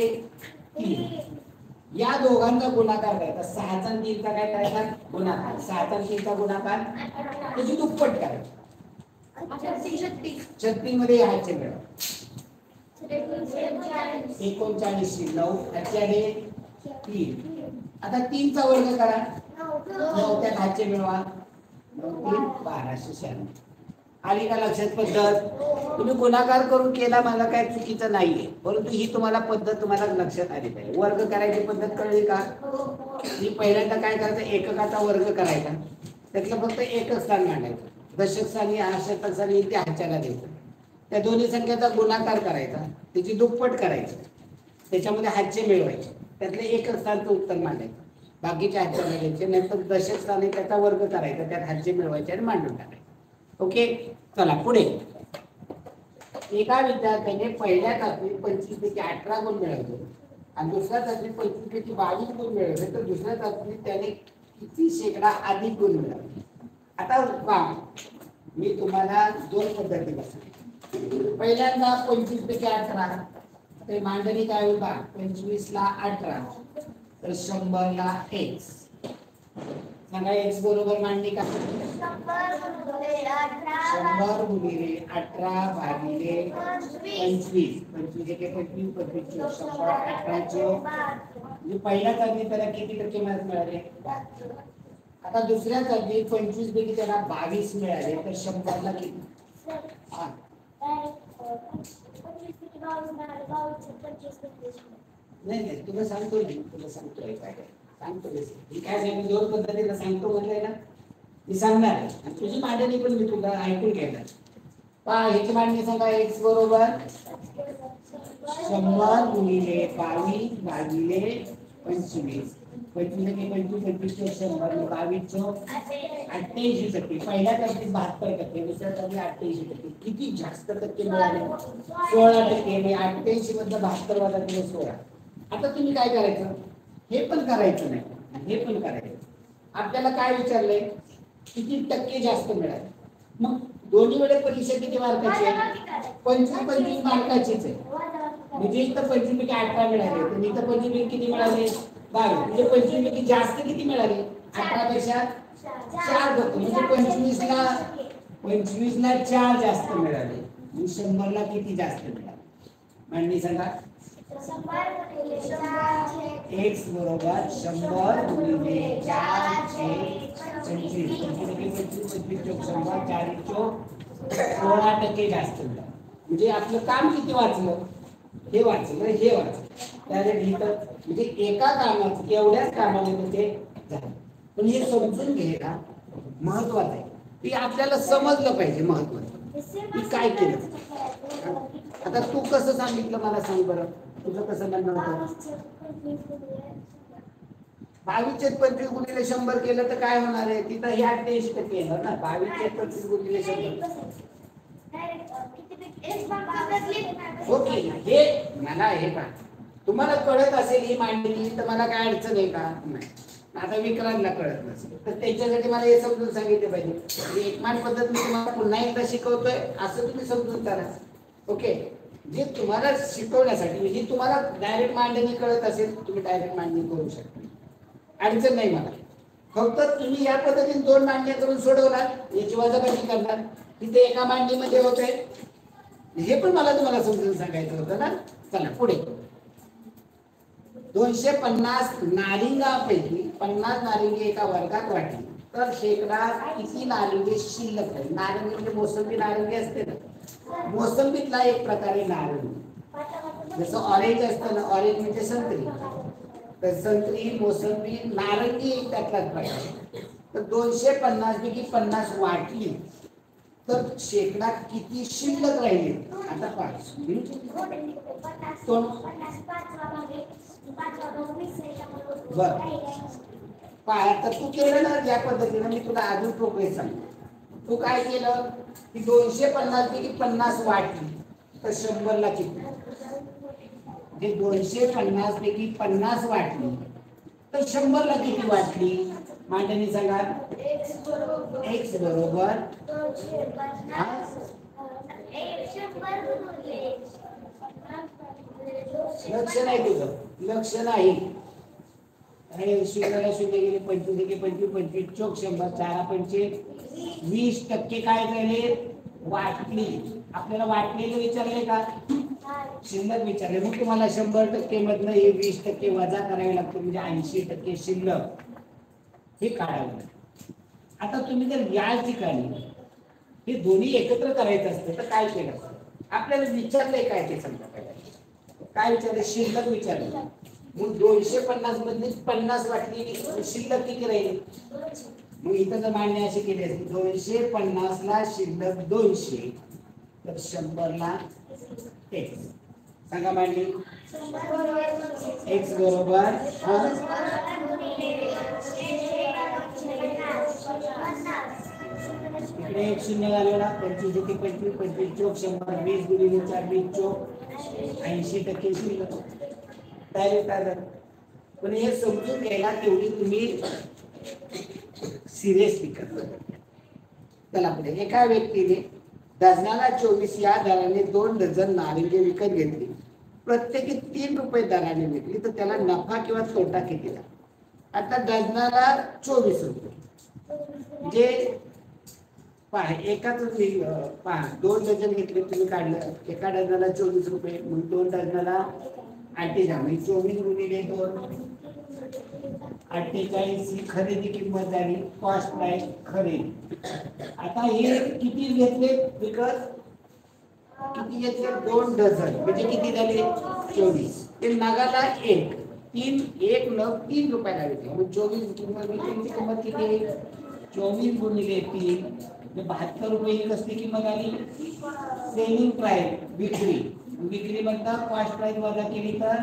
3. या दोघांचा गुणाकार करायचा. 6 चा 3 चा काय करायचा? गुणाकार. 6 चा 3 चा गुणाकार त्याची दुप्पट करायची. 36 मध्ये हाचे मिळवा. 39 9 आचार्य 3. आता 3 चा वर्ग करा. 9 त्यात हाचे मिळवा. 9 3 1296. आली का लक्षात पद्धत? तुम्ही गुणाकार करून केला, मला काय चुकीचं नाहीये, परंतु ही तुम्हाला पद्धत तुम्हाला लक्षात आली पाहिजे. वर्ग करायची पद्धत कळली का? मी पहिल्यांदा काय करायचं? एककाचा वर्ग करायचा, त्यातलं फक्त एकच स्थान मांडायचं. दशक स्थानी शतक स्थानी ते हाच्याला द्यायचं. त्या दोन्ही संख्येचा गुणाकार करायचा, त्याची दुप्पट करायची, त्याच्यामध्ये हातचे मिळवायचे, त्यातले एकच स्थानचं उत्तर मांडायचं, बाकीच्या हातच्याला द्यायचे. नंतर दशक स्थानी त्याचा वर्ग करायचा, त्यात हातचे मिळवायचे आणि मांडून टाकायचे. ओके, चला पुढे. एका विद्यार्थ्याने पहिल्या चाचणीत 25 पैकी 18 गुण मिळवले आणि दुसऱ्या चाचणीत 25 पैकी 22 गुण मिळवले तर दुसऱ्या चाचणीत त्याने किती शेकडा अधिक गुण मिळवले. आता पहा, मी तुम्हाला दोन पद्धती सांगितल्या. पहिल्यांदा 25 पैकी 18 ते मांडणी काय होईल बा, 25 ला 18 तर 100 ला x. सांगा x बरोबर मांडणी काय, 100 गुणिले 18 भागिले 25. 25 एके 25, 25 100, 18 म्हणजे पहिल्या चाचणीत त्याला किती टक्के मार्क मिळाले. आता दुसऱ्या चाचणीत 25 पैकी त्याला 22 मिळाले तर 100 ला किती. नाही नाही तुला सांगतो, तुला सांगतोय काय सांगतो. मी काय सांगितलं, दोन पद्धतीला सांगतो म्हणलंय ना, मी सांगणार आहे आणि तुझी मांडणी पण मी तुला ऐकून घेणार. पहा ह्याची मांडणी सांगा. x बरोबर 100 गुणिले 22 भागिले 25. 25 एके 25, 25 100, 22 88%. पहिल्या चाचणीत 72%, दुसऱ्या चाचणीत 88%. किती जास्त टक्के मिळाले, 16%. 88 मधलं 72 वजा केलं 16. आता तुम्ही काय करायचं, हे पण करायचं नाही हे पण करायचं. आपल्याला काय विचारलंय, किती टक्के जास्त मिळाले. मग दोन्ही वेळेस परीक्षा किती मार्काची आहे, 25 मार्काचीच आहे. म्हणजे इथं 25 पैकी 18 मिळाले तर इथं 25 पैकी किती मिळाले, 22. म्हणजे 25 पैकी जास्त किती मिळाले, 18 पेक्षा 4 होतो. म्हणजे 25 ला 4 जास्त मिळाले. 100 ला किती जास्त मिळाले. मांडणी सांगा. x बरोबर 100 गुणिले 4/25. 16% जास्त मिळाले. म्हणजे आपलं काम किती वाचलं, हे वाचलं हे वाचलं. त्याने म्हणजे एका कामाचं एवढ्याच कामामध्ये ते झालं. पण हे समजून घ्यायला महत्वाचं आहे की आपल्याला समजलं पाहिजे महत्वाचं की काय केलं. आता तू कसं सांगितलं मला सांग बरं, तुझं कसं म्हणणं होतं. 22/25 गुणिले 100 केलं तर काय होणार आहे, तिथं हे 88% येणार ना. 22/25 गुणिले 100 ओके. हे मला हे का तुम्हाला कळत असेल ही मांडणी तर मला काय अडचण आहे का नाही. आता विक्रांतला कळत नसेल तर त्याच्यासाठी मला हे समजून सांगितलं पाहिजे. एकमान पद्धत मी तुम्हाला पुन्हा एकदा शिकवतोय असं तुम्ही समजून करा. ओके. जे तुम्हाला शिकवण्यासाठी म्हणजे तुम्हाला डायरेक्ट मांडणी कळत असेल तुम्ही डायरेक्ट मांडणी करू शकता, अडचण नाही मला. फक्त तुम्ही या पद्धतीने 2 मांडण्या करून सोडवणार, याची वजाबाकी करणार, तिथे एका मांडणीमध्ये होत आहे. हे पण मला तुम्हाला समजून सांगायचं होतं ना. चला पुढे. 250 नारिंगापैकी 50 नारिंगे एका वर्गात वाटली तर शेकडा किती नारिंगे शिल्लक आहे. नारिंगी म्हणजे मोसंबी नारिंगी असते ना, मोसंबीतला एक प्रकारे नारंगी. जसं ऑरेंज असतं ना, ऑरेंज म्हणजे संत्री, तर संत्री मोसंबी नारंगी एक त्यातलाच प्रकार. तर 250 पैकी 50 वाटली तर शेकडा किती शिल्लक राहिले. आता 5 बर पाय. तर तू केलं ना या पद्धतीने, मी तुला अजून प्रोग्रेस सांगतो. तू काय केलं की 250 पैकी 50 वाटली तर 100 ला किती. म्हणजे 250 पैकी 50 वाटली तर 100 ला किती वाटली. मांडणी सांगा. x बरोबर लक्ष नाही तुझं, लक्ष नाही. आणि 0 शून्य गेले 25 एके 25, 25 चोक 100, 4/5 20% काय झाले वाटली. आपल्याला वाटलेलं विचारले का, शिल्लक विचारले. मग तुम्हाला 100% मधनं हे 20% वजा करावे लागतो, म्हणजे 80% शिल्लक हे काढावं. आता तुम्ही जर या ठिकाणी हे दोन्ही एकत्र करायचं असतं तर काय केलं असतं. आपल्याला विचारलंय काय ते समजा पाहिजे. काय विचारले, शिल्लक विचारले. मग 250 मधली 50 वाटली, शिल्लक किती राहील. मग इथं जर मांडणी अशी केली असती 250 ला शिल्लक 200 तर 100 ला x. सांगा मांडणी. x बरोबर इकडे 1 शून्य झालेला 25 एके 25, 25 चोक 100, 20 गुणिले 4 20 चोक 80% शिल्लक. डायरेक्ट आलं. पण हे समजून घ्यायला तेवढी तुम्ही सिरियसली करता. चला पुढे. एका व्यक्तीने डझनाला 24 या दराने 2 डझन नारंगी विकत घेतली. प्रत्येकी 3 रुपये दराने विकली तर त्याला नफा किंवा तोटा किती झाला? आता डझनाला 24 रुपये म्हणजे पहा एकाच पहा 2 डझन घेतले तुम्ही काढलं, एका डझनाला 24 रुपये, मग 2 डझनाला 48, 24 गुणिले 2 48 ही खरेदी किंमत झाली, कॉस्ट प्राइस खरेदी. आता हे किती घेतले विकत? किती घेतले? 2 डझन म्हणजे किती झाले? 24. ते नगाला 1 नग 3 रुपयाला विकले. मग 24 किंमत किंमत किती? 24 गुणिले 3 म्हणजे 72 रुपये ही कसली किंमत आली? सेलिंग प्राइस, विक्री. विक्री म्हणता कॉस्ट प्राइस वजा केली तर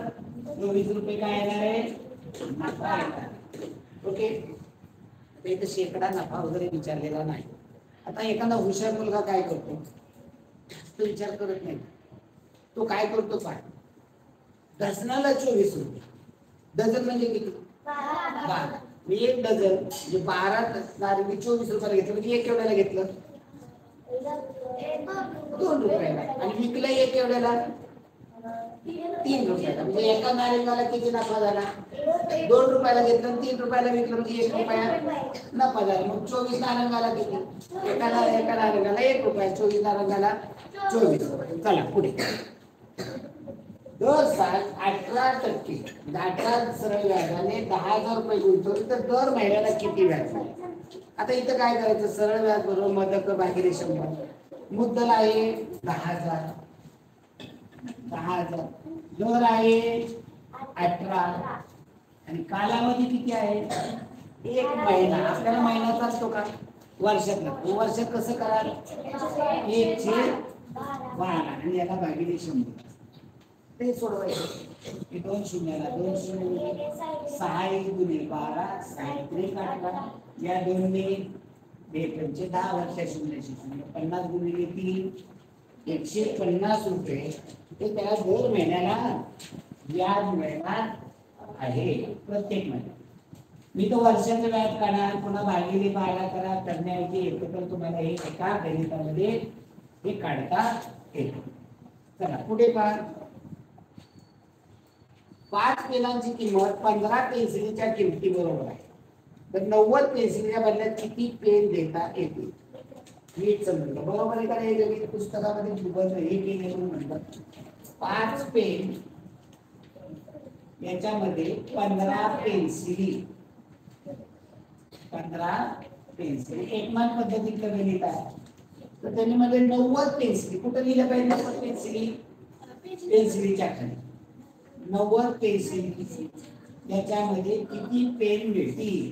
24 रुपये काय येणार आहे? नफा येणार. ओके. इथे शेकडा नफा वगैरे विचारलेला नाही. आता एखादा हुशार मुलगा काय करतो? तो विचार करत नाही. तो काय करतो? काय डझनाला 24 रुपये. डझन म्हणजे किती? 12. मी 1 डझन म्हणजे 12 नारंगी 24 रुपयाला घेतलं म्हणजे एक एवढ्याला घेतलं? 2 रुपयाला. आणि विकलं एक एवढ्याला? 3 रुपयाला. म्हणजे एका नारंगाला किती नफा झाला? 2 रुपयाला घेतलं 3 रुपयाला विकलं म्हणजे 1 रुपया नफा झाला. मग 24 नारंगाला किती? एका नारंगाला 1 रुपया, 24 नारंगाला 24 रुपये. चला पुढे. दर साल 18% 18 सरळ व्याजाने 10,000 रुपये गुंतवले तर दर महिन्याला किती व्याज मिळेल? आता इथं काय करायचं? सरळ व्याज बरोबर मदक भागिले 100. मुद्दल आहे 10,000. दर आहे 18 आणि कालावधी किती आहे? 1 महिना. आपल्याला महिन्याचा असतो का? वर्षातला. वर्षात कसं कराल? 1/12 आणि याला भागिले 100. ते सोडवायचं. 2 शून्याला 2 शून्य 6 गुणिले 12 6 18 या दोन्ही 10 वर्षा शून्य 50 गुणिले 3 150 रुपये. ते त्याला दर महिन्याला व्याज मिळणार आहे प्रत्येक महिन्यात. मी तो वर्षाचं व्याज काढणार, पुन्हा भागिले 12 करा करण्याऐवजी एकत्र तुम्हाला हे एका गणितामध्ये हे काढता येते. चला पुढे पहा. 5 पेनांची किंमत 15 पेन्सिलीच्या किमती बरोबर आहे. तर 90 पेन्सिलीच्या बदल्यात किती पेन देता येतील? नीट समजलं बरोबर आहे का? हे गणित पुस्तकामध्ये हे केले म्हणतात. 5 पेन याच्यामध्ये 15 पेन्सिली 15 पेन्सिली एकमान पद्धतीचं गणित आहे. तर त्यांनी मध्ये 90 पेन्सिली कुठं लिहिलं पाहिजे? 90 पेन्सिली पेन्सिलीच्या खाली 90 पेन्सिली याच्यामध्ये किती पेन मिळतील?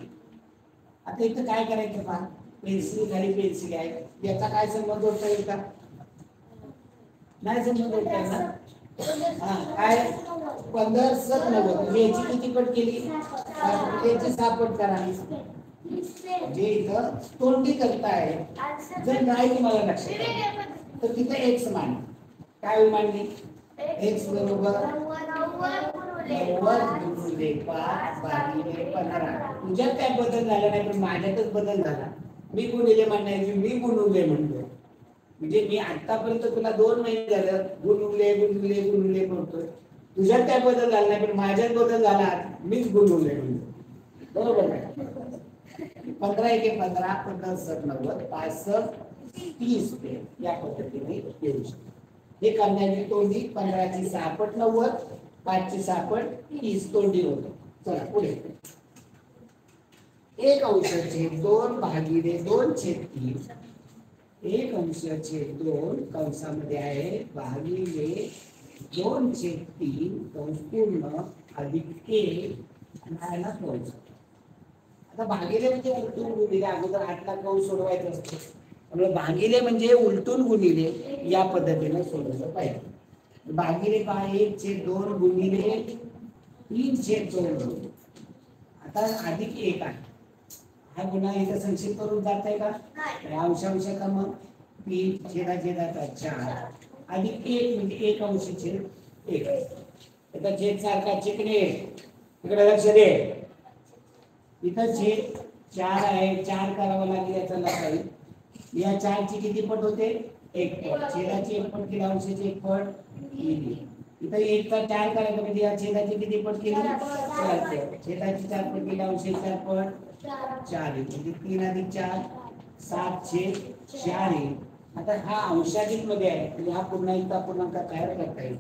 आता इथं काय करायचं पहा. पेन्सिल खाली पेन्सिल आहे, याचा काय संबंध जोडता येईल का? नाही संबंध जोडता येईल ना. काय 15 7 90 याची किती पट केली? याची 6 पट करा. जे इथं तोंडी करता आहे जर नाही तुम्हाला लक्षात तर तिथे एक्स मान काय मांडली? एक्स बरोबर 90 गुणिले 5 भागिले 15. तुझ्यात काय बदल झाला नाही पण माझ्यातच बदल झाला. मी गुणिले म्हणण्याऐवजी मी गुणुले म्हणतो. म्हणजे मी आतापर्यंत तुला 2 महिने झालं गुणुले म्हणतोय. तुझ्यात काय बदल झाला नाही पण माझ्यात बदल झाला, मीच गुणुले म्हणतो. बरोबर आहे. 15 एके 15 15 7 90 5 30 या पद्धतीने येऊ शकतो. हे करण्याची तोंडी 15 ची 6 पट 90 5 ची 6 पट 30 तोंडी होतो. चला पुढे. 1 अंशाचे 2 भागिले 2/3 1 अंशाचे 2 कंसामध्ये आहे भागिले 2/3 कंस पूर्ण अधिक 1 आणि याला कंस. आता भागिले म्हणजे उलटून गुणिले. अगोदर 8 ला कंस सोडवायचा असतो त्यामुळे भागिले म्हणजे उलटून गुणिले या पद्धतीने सोडवलं पाहिजे. भागिले 1/2 गुणिले 3/2. आता अधिक 1 आहे. हा गुन्हा इथं संक्षिप्त करून जात आहे का? अंश का मग 3/4 अधिक 1 म्हणजे 1 अंश छेद 1. इथं छेद सारखा चिकणे इकडे लक्ष दे. इथं छेद 4 आहे, 4 करावं लागेल याचा लसावी. या 4 ची किती पट होते? 1 पट. छेदाची 1 पट केली, अंशाची 1 पट केली. इथं 1 चा 4 करायचं म्हणजे या छेदाची किती पट केली? 4 पट. छेदाची 4 पट केली, अंशाची 4 पट 4 म्हणजे 3 अधिक 4 7/4 येईल. आता हा अंशाधिक मध्ये आहे म्हणजे हा पुन्हा एकदा पूर्णांक तयार करता येईल.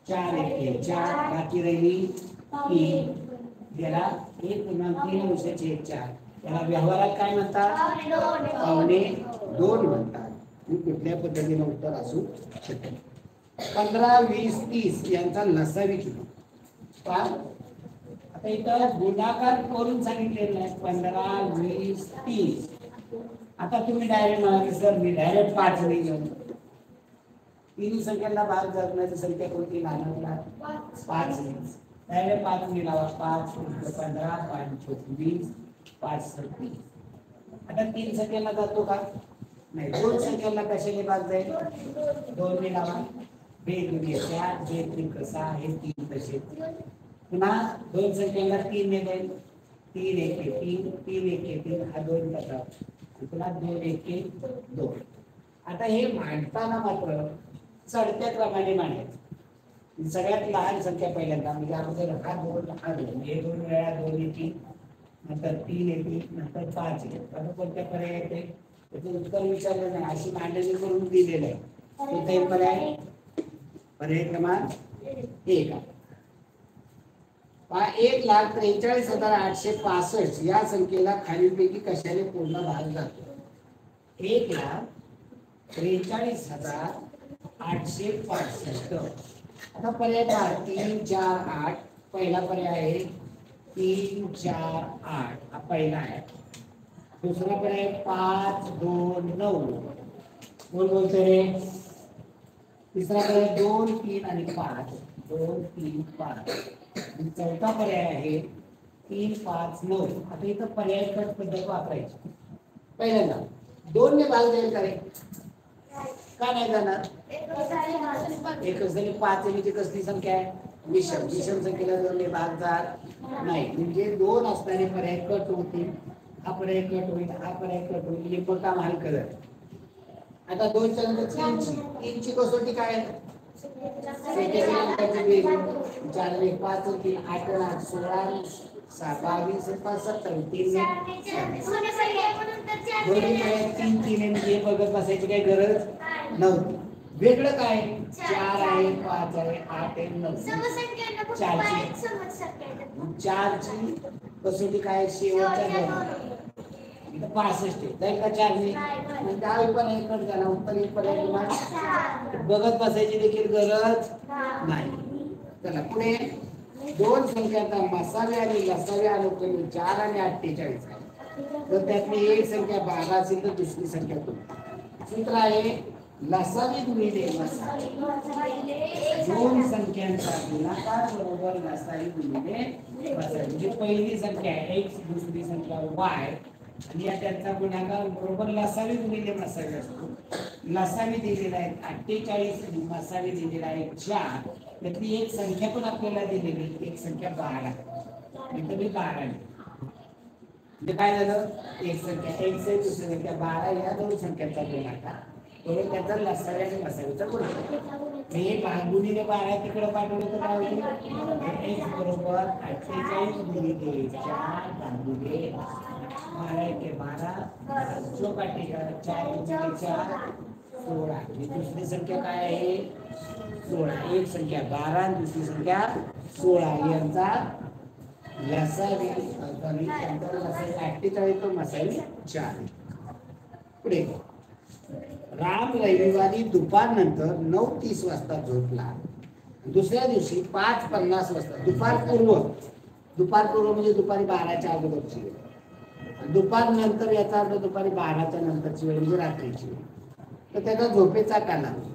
4 1 4 बाकी राहिली 3. याला 1.3 अंशाची 1 4. याला व्यवहारात काय म्हणतात? पावणे 2 म्हणतात. कुठल्या पद्धतीने उत्तर असू शकते. 15 20 30 यांचा लसावी किती? आता इथं गुणाकार करून सांगितलेलं आहे 15 20 30. आता तुम्ही डायरेक्ट म्हणाले सर मी डायरेक्ट 5 नाही घेऊन तिन्ही संख्यांना भाग जाण्याची संख्या कोणती? लहान 5 डायरेक्ट 5 ने लावा. 5 15 5 20 5 30. आता 3 संख्यांना जातो का? नाही. 2 संख्यांना कशाने भाग जाईल? 2 ने लावा. 2 गुणिले 4 2 3 6 हे 3 तसे. पुन्हा 2 संख्यांना 3 ने जाईल. 3 1 3 3 1 3 हा 2 कसा? पुन्हा 2 1 2. आता हे मांडताना मात्र चढत्या क्रमाने मांडायचं. सगळ्यात लहान संख्या पहिल्यांदा म्हणजे अगोदर हा 2 हा 2 हे 2 वेळा 2 येतील, नंतर 3 येतील, नंतर 5 येतील. आता कोणत्या पर्याय येते त्याचं उत्तर विचारलं नाही, अशी मांडणी करून दिलेलं आहे. कोणताही पर्याय क्रमांक 1. 1,43,865 या संख्येला खालीलपैकी कशाने पूर्ण भाग जातो? 1,43,865. आता पर्याय 3 4 8. पहिला पर्याय आहे 3 4 8 हा पहिला आहे. दुसरा पर्याय 5 2 9. कोण बोलतो रे? तिसरा पर्याय 2 3 आणि 5 2 3 5. चौथा पर्याय आहे 3 5 9. आता इथं पर्याय कट पद्धत वापरायची. पहिल्यांदा 2 ने भाग जाईल का रे? का नाही जाणार? एकच जरी 5 आणि कसली संख्या आहे? विषम. विषम संख्येला 2 ने भाग जात नाही म्हणजे 2 असणारे पर्याय कट होतील. हा पर्याय कट होईल, हा पर्याय कट होईल. लिंब काम हलकं झालं. आता 2 च्या नंतर 3 ची कसोटी काय आहे? 4 1 5 3 8 8 16 7 22 5 17 3 3 3 म्हणजे बघत बसायची काही गरज नव्हती. वेगळं काय? 4 आहे 5 आहे 8 आहे 9. 4 ची कसोटी काय? शेवटच्या 65 जाईल का? 4 ने म्हणजे 10 पण एक कट झाला. उत्तर एक पर्याय बघत बसायची देखील गरज नाही. चला पुढे 2 संख्यांचा मसावे आणि लसावे अनुक्रमे 4 आणि 48. जर त्यातली एक संख्या 12 असेल तर दुसरी संख्या कोणती? सूत्र आहे लसावी गुणिले मसावे. 2 संख्यांचा गुणाकार बरोबर लसावी गुणिले मसावे. म्हणजे पहिली संख्या x दुसरी संख्या y आणि या त्यांचा गुणाकार बरोबर लसावी गुणिले मसावे असतो. लसावी दिलेला आहे 48 आणि मसावी दिलेला आहे 4. त्यातली एक संख्या पण आपल्याला दिलेली, एक संख्या 12. इथं मी 12 म्हणजे काय झालं? एक संख्या x आहे दुसरी संख्या 12 या 2 संख्यांचा गुणाकार बरोबर त्याचा लसावी आणि मसावीचा गुणाकार. हे गुणिले 12 तिकडे पाठवलं तर काय होईल? x बरोबर 48 गुणिले 4 भागिले 12 के 12 चौकाटी 4 गुणिले 4 16. दुसरी संख्या काय आहे? 16. एक संख्या 12 आणि दुसरी संख्या 16 यांचा लसावी 48 तो मसावी 4. पुढे राम रविवारी दुपारनंतर 9:30 वाजता झोपला. दुसऱ्या दिवशी 5:50 वाजता दुपारपूर्व म्हणजे दुपारी 12च्या अगोदरची वेळ. दुपार नंतर याचा अर्थ दुपारी 12च्या नंतरची वेळ म्हणजे रात्रीची वेळ. तर त्याचा झोपेचा कालावधी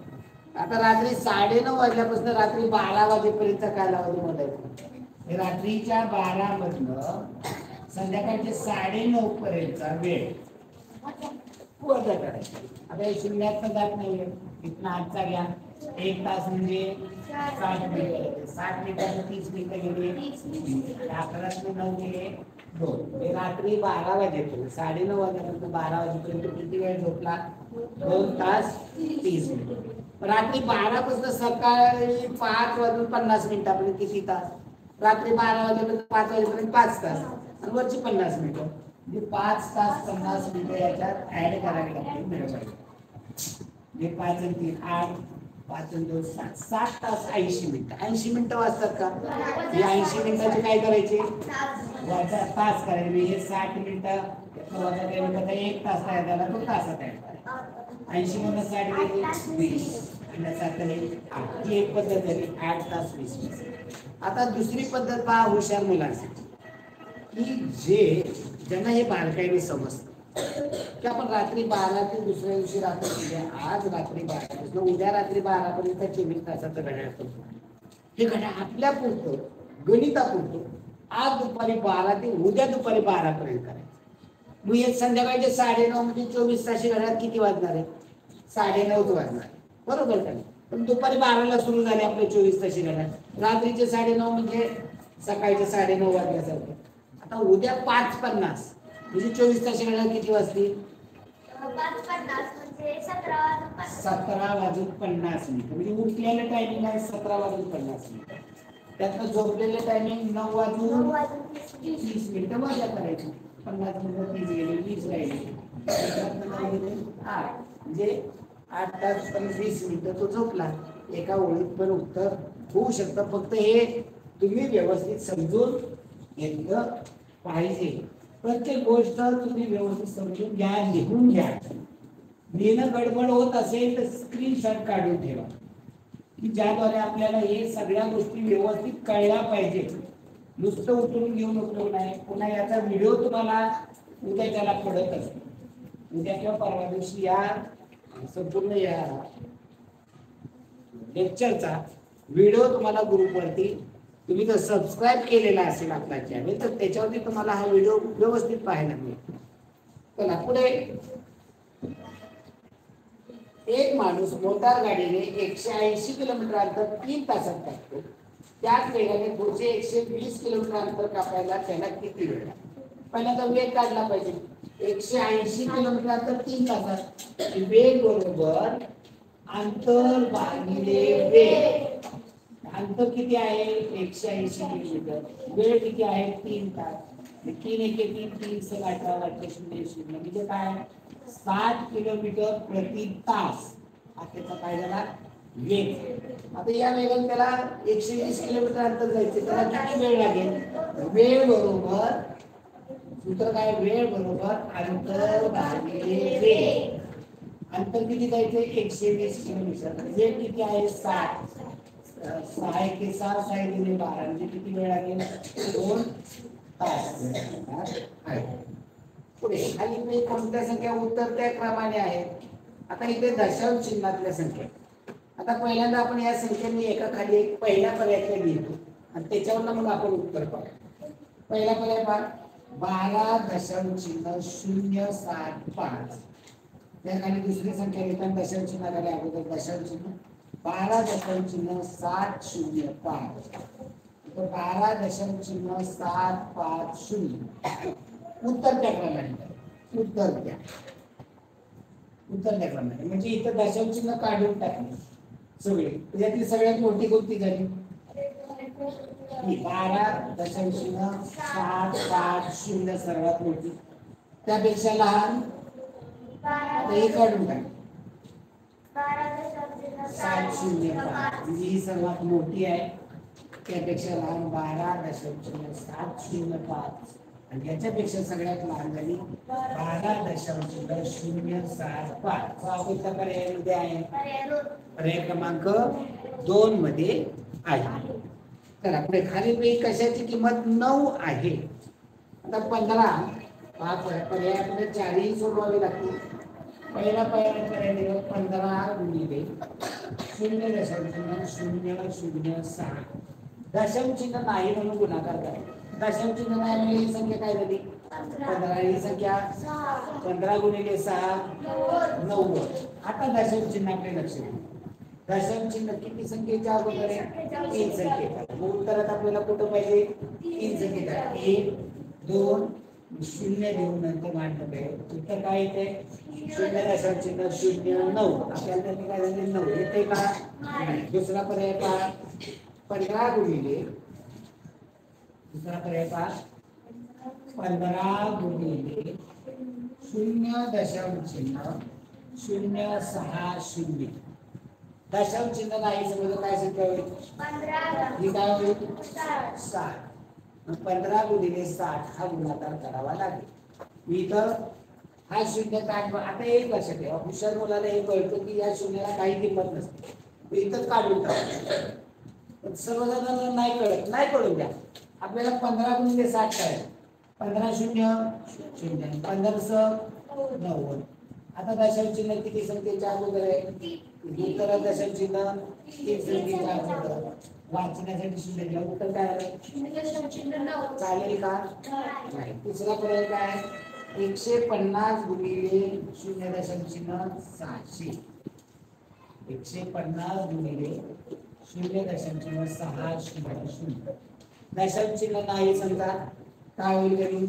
आता रात्री 9:30 वाजल्यापासून रात्री 12 वाजेपर्यंतचा कालावधी मोजायचा. रात्रीच्या 12 मधनं संध्याकाळचे 9:30 पर्यंतचा वेळ वजा करायचा. आता हे शून्यात जात नाहीये. इथनं आजचा घ्या 1 तास म्हणजे 60 मिनिटं. 60 मिनिटात 30 मिनिटं गेले. 11 गेले 2. रात्री 12 वाजेपर्यंत 9:30 वाजेपर्यंत 12 वाजेपर्यंत किती वेळ झोपला? 2 तास 30 मिनिटं. रात्री 12 पासून सकाळी 5 वाजून 50 मिनिटापर्यंत किती तास? रात्री 12 वाजेपर्यंत 5 वाजेपर्यंत 5 तास आणि वरची 50 मिनिटं. म्हणजे 5 तास 50 मिनिटं याच्यात ऍड करावी लागते मिळवायला. म्हणजे 5 आणि 3 8, 5 आणि 2 7, 7 तास 80 मिनिटं. 80 मिनिटं वाजतात का? हे 80 मिनिटाचे काय करायचे? वजा तास करायचे. हे 60 मिनिटं वजा केल्यानंतर 1 तास तयार झाला, तो तासात ऍड करायचा. 80 मधून 60 गेले 20 आणि 7 आणि 8. ही एक पद्धत झाली. 8 तास 20 मिनिटं. आता दुसरी पद्धत पहा हुशार मुलांसाठी, की ज्यांना हे बारकाईने समजतं की आपण रात्री 12 ते दुसऱ्या दिवशी रात्री आज रात्री 12 उद्या रात्री 12 पर्यंत 24 तासाचं घड्याळ करतो. हे घड्याळ आपल्या पुरतं गणितापुरतं आज दुपारी 12 ते उद्या दुपारी 12 पर्यंत करायचं. मग हे संध्याकाळचे 9:30 म्हणजे 24 ताशी घड्याळ किती वाजणार आहे? 9:30 वाजणार आहे, बरोबर का? पण दुपारी 12ला सुरू झाले आपले 24 ताशी घड्याळ. रात्रीचे 9:30 म्हणजे सकाळचे 9:30 वाजल्यासारखे. आता उद्या 5:50 म्हणजे 24 ताशी घड्याळ किती वाजतील? 17 वाजून 50 मिनिटं. म्हणजे उठलेलं टायमिंग आहे 17 वाजून 50 मिनिटं. त्यातनं झोपलेलं टायमिंग 9 वाजून 30 मिनिटं मजा करायची. 50 मिनिटं 30 गेले 20 राहिले. म्हणजे 8 तास 20 मिनिटं तो झोपला. एका ओळीत पण उत्तर होऊ शकतं. फक्त हे तुम्ही व्यवस्थित समजून घेतलं पाहिजे. प्रत्येक गोष्ट तुम्ही व्यवस्थित समजून घ्या, लिहून घ्या. लिहिणं गडबड होत असेल तर स्क्रीनशॉट काढून ठेवा, की ज्याद्वारे आपल्याला हे सगळ्या गोष्टी व्यवस्थित कळल्या पाहिजे. नुसतं उतरून घेऊन उपयोग नाही. पुन्हा याचा व्हिडिओ तुम्हाला उद्याच्याला पडत असतो. उद्या किंवा परवा दिवशी या संपूर्ण या लेक्चरचा व्हिडिओ तुम्हाला ग्रुपवरती, तुम्ही जर सबस्क्राईब केलेला असेल आपला चॅनल तर त्याच्यावरती तुम्हाला हा व्हिडिओ व्यवस्थित पाहायला मिळेल. चला पुढे. एक माणूस मोटार गाडीने 180 किलोमीटर अंतर 3 तासात कापतो. त्याच वेगाने पुढचे 120 किलोमीटर अंतर कापायला त्याला किती वेळ लागतो? पहिल्यांदा वेग काढला पाहिजे. 180 किलोमीटर अंतर 3 तासात. वेग बरोबर अंतर भागिले वेग. अंतर किती आहे? 180 किलोमीटर. वेळ किती आहे? 3 तास. 3 1 3 3 6 18 0 0 म्हणजे काय? 60 किलोमीटर प्रति तास. हा त्याचा काय झाला? वेग. आता या वेगाने त्याला 120 किलोमीटर अंतर जायचे, त्याला किती वेळ लागेल? वेळ बरोबर सूत्र काय? वेळ बरोबर अंतर भागिले वेग. अंतर किती जायचे? 120 किलोमीटर. वेग किती आहे? 60. 6 1 6 6 गुणिले 12 म्हणजे किती वेळ लागेल? 2 तास आहे. पुढे खाली कोणत्या संख्या उत्तर त्या क्रमाने आहेत. आता इथे दशांश चिन्हातल्या संख्या. आता पहिल्यांदा आपण या संख्येने एका खाली एक पहिल्या पर्यायाकडे लिहितो आणि त्याच्यावर मग आपण उत्तर पाहू. पहिला पर्याय पहा, 12.075. त्या खाली दुसरी संख्या लिहिताना दशांश चिन्ह आले अगोदर दशांश चिन्ह 12.750. 12.750 उत्तर त्या क्रमाने उत्तर द्या. म्हणजे इथं दशांश चिन्ह काढून टाकले सगळे. त्यातली सगळ्यात मोठी कोणती झाली? 12.750 सर्वात मोठी. त्यापेक्षा लहान हे काढून टाक. 705 म्हणजे ही सर्वात मोठी आहे. त्यापेक्षा लहान 12.705 आणि याच्यापेक्षा सगळ्यात लहान झाली 12.075. पर्यायामध्ये आहे. पर्याय क्रमांक 2 मध्ये आहे. चला पुढे. खालील कशाची किंमत 9 आहे. आता 15 हा पर्यायामध्ये 4ही सोडवावी लागतील. पहिला पर्याय 15 गुणिले 0.006. दशांश चिन्ह नाही म्हणून गुणाकार करा. दशांश चिन्ह नाही म्हणजे ही संख्या काय झाली? 15. ही संख्या 15 गुणिले 6 90. आता दशांश चिन्ह आपले लक्ष द्या. दशांश चिन्ह किती संख्येच्या अगोदर आहे? 3 संख्येच्या. मग उत्तरात आपल्याला कुठं पाहिजे? 3 संख्येच्या. 1 2 0 देऊन नंतर मांडलं आहे. उत्तर काय येते? 0.09. आपल्याला त्याने काय झाले? 9 येते का? दुसरा पर्याय पहा, 15 गुणिले, दुसरा पर्याय पहा, 15 गुणिले 0.060. दशांश चिन्ह नाही समजलं काय संख्या होईल? ही काय होईल? 60. 15 गुणिले 60 हा गुणाकार करावा लागेल. मी तर हा शून्य काढ. आता एक लक्षात ठेवा, हुशार मुलाला हे कळतं की या शून्याला काही किंमत नसते, इथंच काढून टाकतो. सर्वजणांना नाही कळत, नाही कळून द्या. आपल्याला 15 गुणिले 60 काय? 15 शून्य शून्य, 15 90. आता दशांश चिन्ह किती संख्येच्या अगोदर आहे? उत्तर दशांश चिन्ह 3 संख्येच्या अगोदर. वाचण्यासाठी शून्य दिला, उत्तर काय आलं? चालेल का? नाही. तिसरा पर्याय काय? 150 गुणिले 0.600. 150 गुणिले 0.600. दशांश चिन्ह नाही समजा, काय होईल घरी?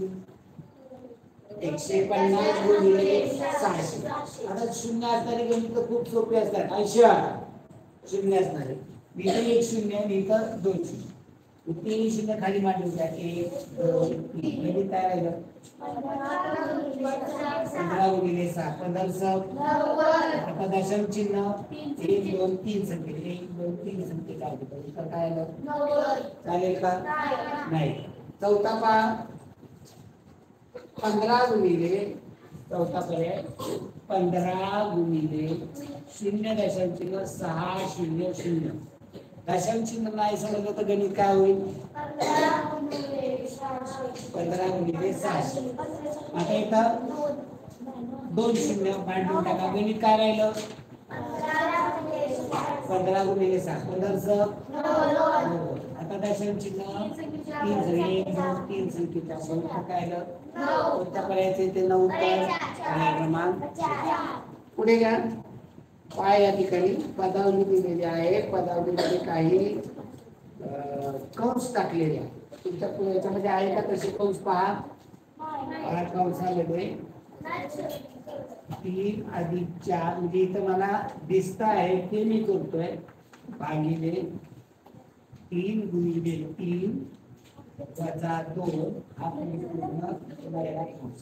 150 गुणिले 600. आता शून्य असणारे गणित खूप सोपे असतात. 80 शून्य असणारे, इथे 1 शून्य, इथं 2 शून्य. 3 शून्य खाली मांडून द्या. 1 2 3. गणित काय राहिलं? 15 गुणिले 6 15. आता दशांश चिन्ह 1 2 3 संख्ये, 1 2 3 संख्ये काय होतं? तर काय आलं? चालेल का? नाही. चौथा पहा, 15 गुणिले, चौथा पर्याय 15 गुणिले 0.600. दशांश चिन्ह नाही समजलं तर गणित काय होईल? 15 गुणिले 600. आता इथं 2 शून्य मांडून टाका. गणित काय राहिलं? 15 गुणिले 6 15. आता दशांश चिन्ह 3 संख्ये, 1 2 3 संख्येच्या अगोदर काय आलं? कोणत्या पर्यायाचे ते 9 उत्तर? क्रमांक. पुढे घ्या. पाय या ठिकाणी पदावली दिलेली आहे. पदावलीमध्ये काही कंस टाकलेले आहे. तुमच्या याच्यामध्ये आहे का तसे कंस? पहा, कंसामध्ये 3 अधिक 4 म्हणजे इथं मला दिसत आहे ते मी करतोय, भागिले 3 गुणिले 3 वजा 2 हा पूर्ण कंस.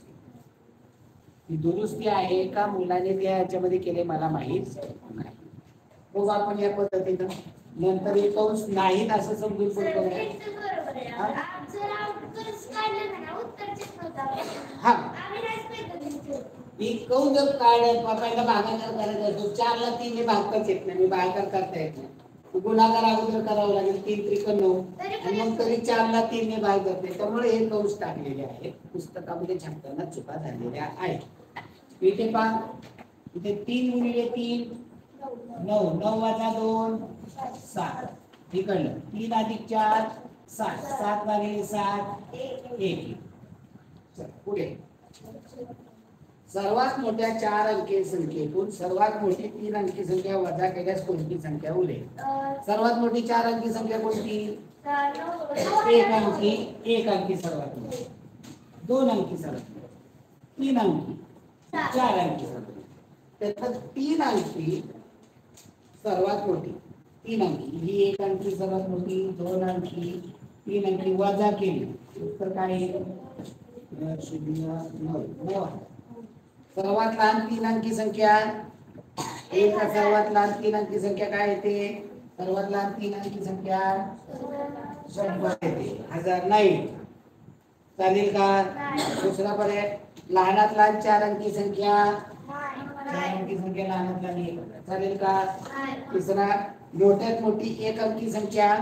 ही दुरुस्ती आहे का मुलाने त्या याच्यामध्ये केले मला माहित नाही. बघू आपण या पद्धतीनं. नंतर हे कंस नाहीत असं समजून बोलतो. हा, मी कंस जर पहिला भागाकार करायचा असतो, 4 ला 3 ने भागताच येत नाही, मी भागाकार करता येत नाही. गुणाकार अगोदर करावं लागेल. 3 त्रिक 9 आणि मग तरी 4 ला 3 ने भाग करते. त्यामुळे हे कंस टाकलेले आहेत. पुस्तकामध्ये छापताना चुका झालेल्या आहेत. इथे पहा, इथे 3 गुणिले 3 9, 9 वजा 2 7. इकडलं 3 अधिक 4 7, 7 भागिले 7 1. पुढे सर्वात मोठ्या 4 अंकी संख्येतून सर्वात मोठी 3 अंकी संख्या वजा केल्यास कोणती संख्या उरेल? सर्वात मोठी 4 अंकी संख्या कोणती? 1 अंकी सर्वात मोठी, 2 अंकी सर्वात मोठी, 3 अंकी, 4 अंकी सर्वात मोठी. त्यात 3 अंकी सर्वात मोठी, 3 अंकी ही 1 अंकी सर्वात मोठी, 2 अंकी, 3 अंकी वजा केली तर काय येईल? 9. सर्वात लहान 3 अंकी संख्या, एक सर्वात लहान 3 अंकी संख्या काय येते? सर्वात लहान 3 अंकी संख्या 100 येते. 1000 नाही. चालेल का? दुसरा पर्याय, लहानात लहान 4 अंकी संख्या, 4 अंकी संख्या लहानात लहान 1. चालेल का? तिसरा, मोठ्यात मोठी 1 अंकी संख्या,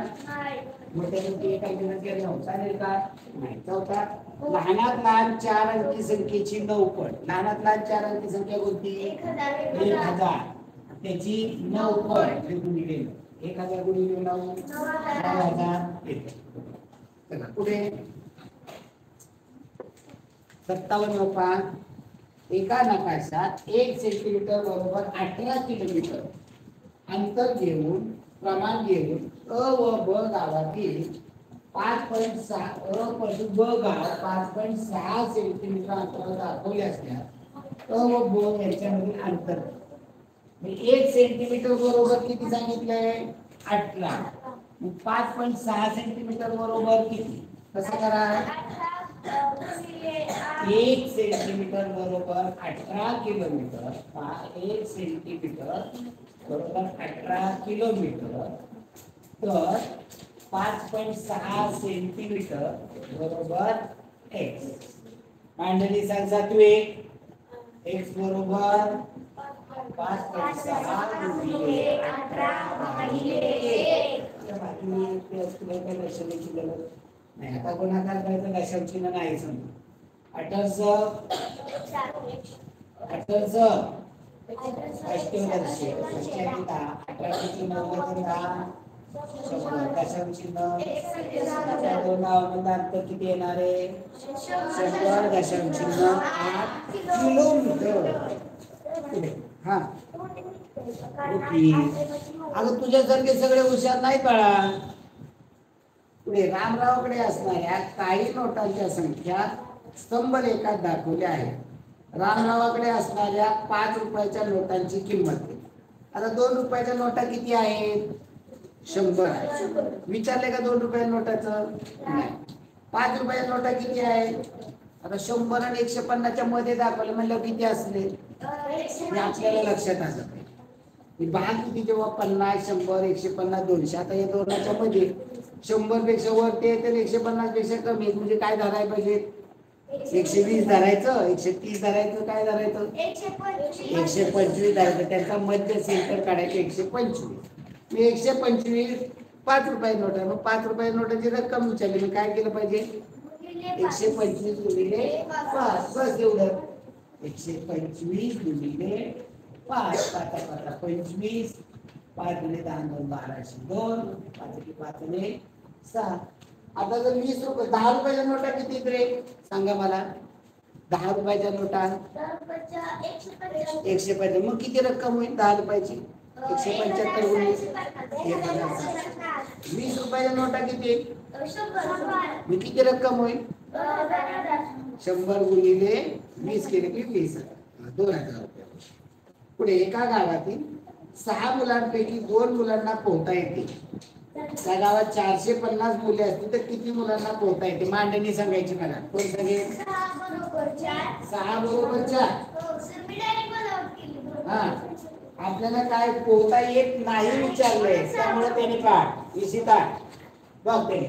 मोठ्यात मोठी 1 अंकी संख्या 9. चालेल का? नाही. चौथा, लहानात लहान 4 अंकी संख्येची 9 पट. लहानात लहान 4 अंकी संख्या कोणती? 1000. त्याची 9 पट गुणिले 1000 गुणिले 9 9000 येते. चला पुढे 57 पहा. एका नकाशात 1 सेंटीमीटर बरोबर 18 किलोमीटर अंतर घेऊन प्रमाण घेऊन अ व ब गावातील 5.6 अ पासून ब गाव 5.6 सेंटीमीटर अंतरावर दाखवले असल्यास अ व ब यांच्यामधील अंतर 1 सेंटीमीटर बरोबर किती सांगितलंय 18. 5.6 सेंटीमीटर बरोबर किती कसं करा 1 सेंटीमीटर बरोबर 18 किलोमीटर 1 सेंटीमीटर बरोबर 18 किलोमीटर तर 5.6 सेंटीमीटर बरोबर x मांडणी सांग सातवे x बरोबर 5.6 गुणिले 18 भागिले 1 नाही आता गुणाकार करायचं दशांश चिन्ह नाही समजा 18 दशांश चिन्ह अंतर किती येणार आहे 100 दशांश चिन्ह 8 किलोमीटर हा अगं तुझ्यासारखे सगळे हुशार नाही बाळा पुढे रामरावकडे असणाऱ्या काही नोटांच्या संख्या स्तंभलेखात दाखवल्या आहेत रामरावाकडे असणाऱ्या 5 रुपयाच्या नोटांची किंमत आता 2 रुपयाच्या नोटा किती आहेत 100 विचारले का 2 रुपया नोटाचं नाही 5 रुपयाच्या नोटा किती आहेत आता 100 आणि 150च्या मध्ये दाखवलं म्हणलं किती असले हे आपल्याला लक्षात आलं भाग किती जेव्हा 50 100 150 200 आता या दोनाच्या मध्ये 100 पेक्षा वरती आहे तर 150 पेक्षा कमी आहे म्हणजे काय धरायला पाहिजे 120 धरायचं 130 धरायचं काय धरायचं 125 धरायचं त्याचा मध्य सेंटर काढायचं 125 मी 125 5 रुपये नोट आहे मग 5 रुपये नोटाची रक्कम विचारली मी काय केलं पाहिजे 125 गुणिले 5 बस एवढं 125 गुणिले 5 5 25 5 गुणिले 10 2 12 2 5 5 ने 6 आता जर 20 रुपये 10 रुपयाच्या नोटा किती रे सांगा मला 10 रुपयाच्या नोटा 150 मग किती रक्कम होईल 10 रुपयाची 175 गुणिले 20 रुपयाच्या नोटा किती मग किती रक्कम होईल 100 गुणिले 20 केले की 20,000 रुपये पुढे एका गावातील 6 मुलांपैकी 2 मुलांना पोहता येते त्या गावात 450 मुले असतील तर किती मुलांना पोहता येते मांडणी सांगायची मला कोण सांगेल 6 बरोबर 4 हा आपल्याला काय पोहता येत नाही विचारलंय त्यामुळे त्याने काढ इशिता बघ त्याने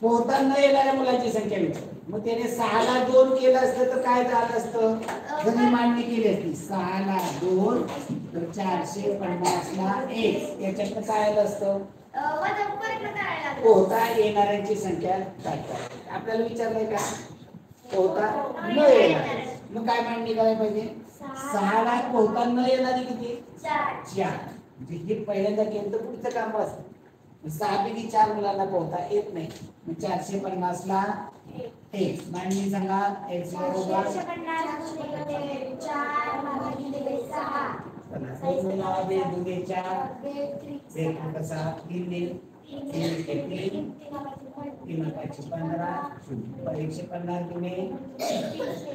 पोहता न येणाऱ्या मुलांची संख्या विचार मग त्याने 6 ला 2 केलं असतं तर काय झालं असतं जरी मांडणी केली असती 6 ला 2 तर 450 ला 1 याच्यातनं काय आलं असतं पोहता येणाऱ्यांची संख्या काढतात आपल्याला विचारलंय का पोहता न येणार मग काय मांडणी करायला पाहिजे 6 ला पोहता न येणारी किती 4 म्हणजे हे पहिल्यांदा केलं तर पुढचं काम असतं 6 पैकी 4 मुलांना पोहता येत नाही मग 450 ला 1 मांडणी सांगा x बरोबर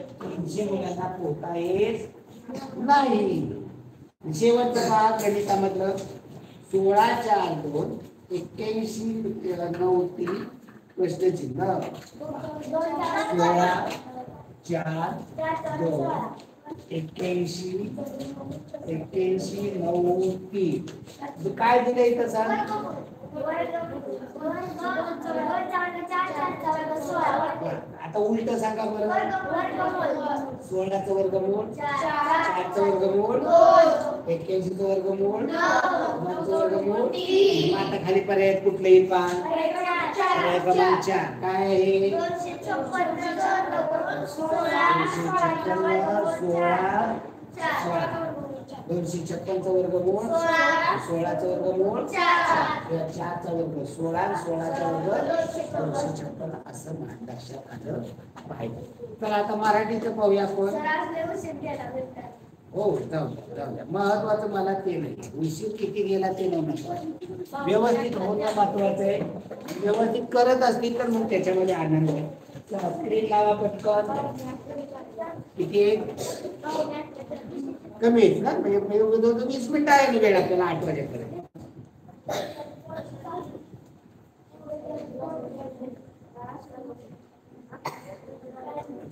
350 मुलांना पोहता येत नाही शेवटचं भाग गणितामधलं 16 4 2 81 9 3 प्रश्नचिन्ह 16 4 2 81 9 3 काय दिलं इथं सांग आता उलट सांगा बरं 16चं वर्गमूळ 4चं वर्गमूळ 81चं वर्गमूळ 9चं वर्गमूळ आता खाली पर्याय कुठले येईल पहा पर्याय क्रमांक 4 काय आहे 256चं वर्गमूळ 16चं वर्गमूळ 4चा वर्ग 16 16चा वर्ग 256 असं लक्षात आलं पाहिजे तर आता मराठीचं पाहूया आपण हो, जाऊ द्या, जाऊ द्या. महत्वाचं मला ते नाही, उशीर किती गेला ते नाही महत्वाचं, व्यवस्थित होणं महत्वाचं आहे. व्यवस्थित करत असतील तर मग त्याच्यामध्ये आनंद आहे. स्क्रीन लावा पटकन. किती आहे? कमी आहेत ना, म्हणजे 20 मिनिटं आहे वेळ आपल्याला 8 वाजेपर्यंत.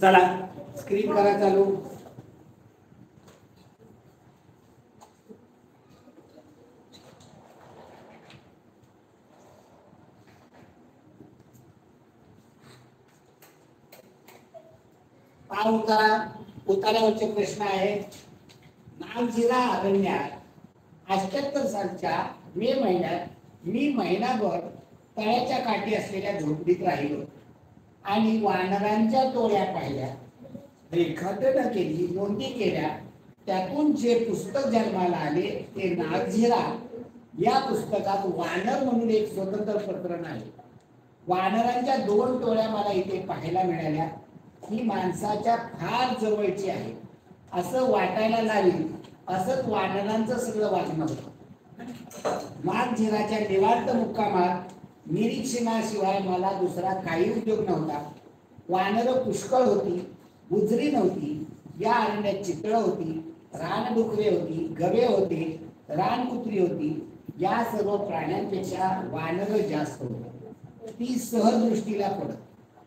चला स्क्रीन करा चालू. उतारावरचे प्रश्न आहेत. नागझिरा अरण्यात 78 सालच्या मे महिन्यात मी महिनाभर तळ्याच्या काठी असलेल्या झोपडीत राहिलो आणि वानरांच्या टोळ्या पाहिल्या, रेखाटन केली, नोंदी केल्या. त्यातून जे पुस्तक जन्माला आले ते नागझिरा या पुस्तकात वानर म्हणून एक स्वतंत्र प्रकरण आहे. वानरांच्या 2 टोळ्या मला इथे पाहायला मिळाल्या. ही माणसाच्या फार जवळची आहे असं वाटायला लागेल. असंच वानरांचं सगळं वागणं होतं. नागझिराच्या निवांत मुक्कामात निरीक्षणाशिवाय मला दुसरा काही उद्योग नव्हता. वानरं पुष्कळ होती, गुजरी नव्हती. या अरण्यात चितळं होती, रानडुकरे होती, गवे होते, रानकुत्री होती. या सर्व प्राण्यांपेक्षा वानरं जास्त होती. ती सहज दृष्टीला पडत.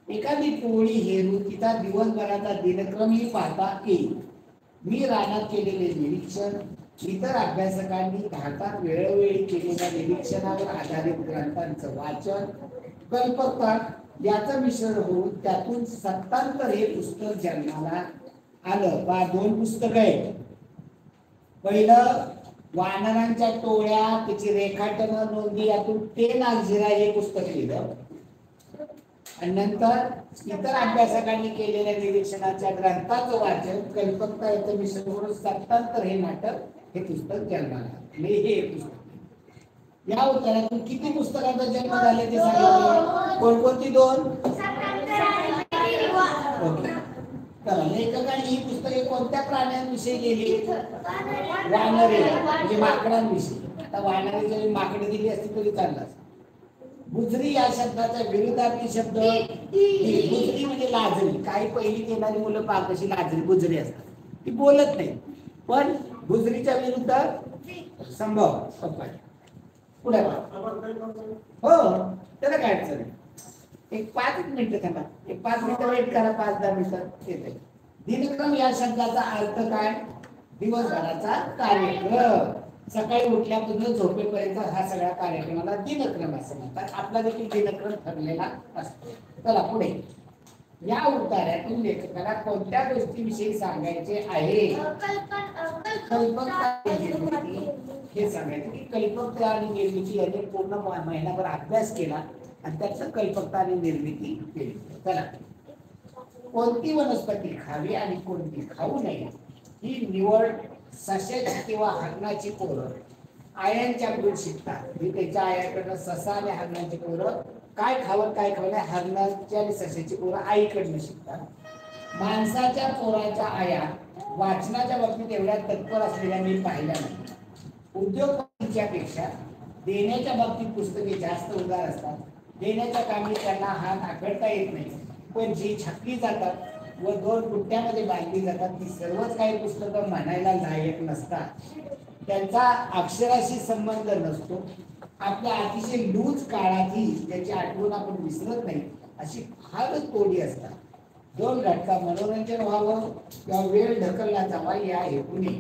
एखादी टोळी हेरून तिचा दिवसभराचा दिनक्रमही पाहता येईल. मी रानात केलेले निरीक्षण, इतर अभ्यासकांनी भारतात वेळोवेळी केलेल्या निरीक्षणावर आधारित ग्रंथांचं वाचन, कल्पकता याचं मिश्रण होऊन त्यातून सत्तांतर हे पुस्तक जन्माला आलं. 2 पुस्तक आहेत. पहिलं वानरांच्या टोळ्या, त्याची रेखाटन, नोंदी, यातून ते नागझिरा हे पुस्तक लिहिलं. आणि नंतर इतर अभ्यासकांनी केलेल्या निरीक्षणाच्या ग्रंथाचं वाचन, कल्पकता याचं मिश्रण करून सत्तांतर हे नाटक, हे पुस्तक जन्माला आलं. हे पुस्तक. या उत्तरातून किती पुस्तकांचा जन्म झाले ते सांगितले. कोणकोणती 2? ओके. तर लेखकांनी ही पुस्तके कोणत्या प्राण्यांविषयी लिहिली? वानरे म्हणजे माकडांविषयी. आता वानरे जरी माकडे दिली असती तरी चाललं. गुजरी या शब्दाचा विरुद्धार्थी शब्द गुजरी म्हणजे लाजरी. काही पहिली येणारी मुलं पाक कशी लाजरी गुजरी असतात, ती बोलत नाही. पण गुजरीच्या विरुद्ध संभव. पुढे हो, त्याला काय अडचण आहे. एक 5 मिनिटं थांबा, एक 5 मिनिटं वेट करा, 5-10 मिनिटं येते. दिनक्रम या शब्दाचा अर्थ काय? दिवसभराचा कार्यक्रम. सकाळी उठल्यापासून झोपेपर्यंत हा सगळ्या कार्यक्रमाला दिनक्रम असं म्हणतात. आपला देखील दिनक्रम ठरलेला असतो. चला पुढे. या उतार्यातून लेखकाला कोणत्या गोष्टीविषयी सांगायचे आहे? कल्पकता निर्मिती हे सांगायचे की कल्पकता आणि निर्मिती याने पूर्ण महिनाभर अभ्यास केला आणि त्याचं कल्पकता आणि निर्मिती केली. चला. कोणती वनस्पती खावी आणि कोणती खाऊ नये ही निवड सशाची किंवा हरणाची पोरं आयांच्याकडून शिकतात. मी त्याच्या आयाकडनं ससा आणि हरणाची पोरं काय खावं काय खावं नाही, हरणाची आणि सशाची पोरं आईकडनं शिकतात. माणसाच्या पोराच्या आया वाचनाच्या बाबतीत एवढ्या तत्पर असलेल्या मी पाहिल्या नाही. उद्योगपतीच्या पेक्षा देण्याच्या बाबतीत पुस्तके जास्त उदार असतात. देण्याच्या कामी त्यांना हात आखडता येत नाही, पण जी छापली जातात व 2 बुट्ट्यामध्ये बांधली जातात ती सर्वच काही पुस्तकं म्हणायला लायक नसतात. त्यांचा अक्षराशी संबंध नसतो. आपल्या अतिशय लूज काळातही त्याची आठवण आपण विसरत नाही अशी फारच तोडी असतात. 2 घटका मनोरंजन व्हावं किंवा वेळ ढकलला जावा या हेतूने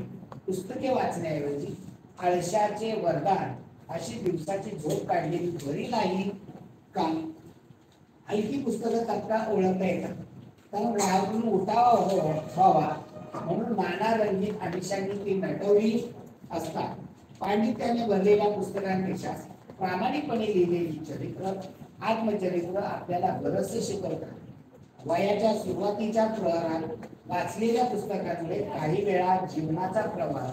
पुस्तके वाचण्याऐवजी आळशाचे वरदान अशी दिवसाची झोप काढलेली बरी नाही का? हलकी पुस्तकं तात्काळ ओळखता येतात, कारण राहून उठावा व्हावा म्हणून नाना रंगीत आमिषांनी ती नटवली असतात. पांडित्याने भरलेल्या पुस्तकांपेक्षा प्रामाणिकपणे लिहिलेली चरित्र, आत्मचरित्र आपल्याला बरंचसे शिकवतात. वयाच्या सुरुवातीच्या प्रहरात वाचलेल्या पुस्तकांमुळे काही वेळा जीवनाचा प्रवाह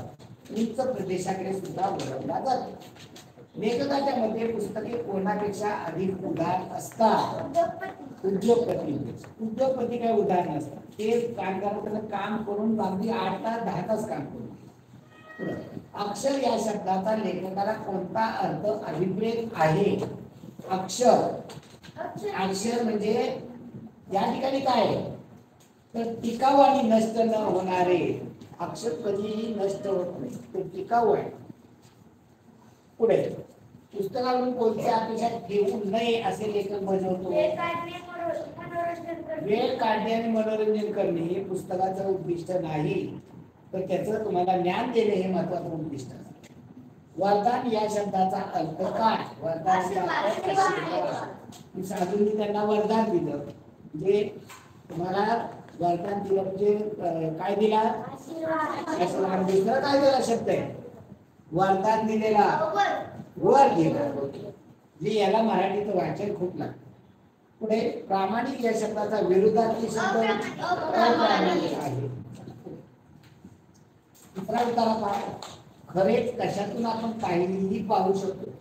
उच्च प्रदेशाकडे सुद्धा वळवला जातो. लेखकाच्या मते पुस्तके कोणापेक्षा अधिक उदार असतात. उद्योगपती काय उदाहरण असतात, ते कामगारांना काम करून अगदी 8 तास 10 तास काम करून. अक्षर या शब्दाचा लेखकाला कोणता अर्थ अभिप्रेत आहे? अक्षर अक्षर म्हणजे या ठिकाणी काय आहे तर टिकाऊ आणि नष्ट न होणारे. अक्षर कधीही नष्ट होत नाही, ते टिकाऊ आहे. पुढे पुस्तकावरून कोणत्या अपेक्षा ठेवू नये असे लेखक बनवतो? वेळ काढणे आणि मनोरंजन करणे हे पुस्तकाचं उद्दिष्ट नाही, तर त्याचं तुम्हाला ज्ञान देणे हे महत्वाचं उद्दिष्ट आहे. वरदान या शब्दाचा अर्थ काय? वरदान अजून मी त्यांना वरदान दिलं म्हणजे तुम्हाला वरदान दिलं म्हणजे काय दिला? आशीर्वाद. दुसरा काय दिला शब्द आहे? वरदान दिलेला वर दिला. जे याला मराठीचं वाचन खूप लागतं. पुढे प्रामाणिक या शब्दाचा विरुद्धार्थी शब्द अप्रामाणिक आहे. दुसरा उतारा पहा. खरेच कशातून आपण काहीही पाहू शकतो.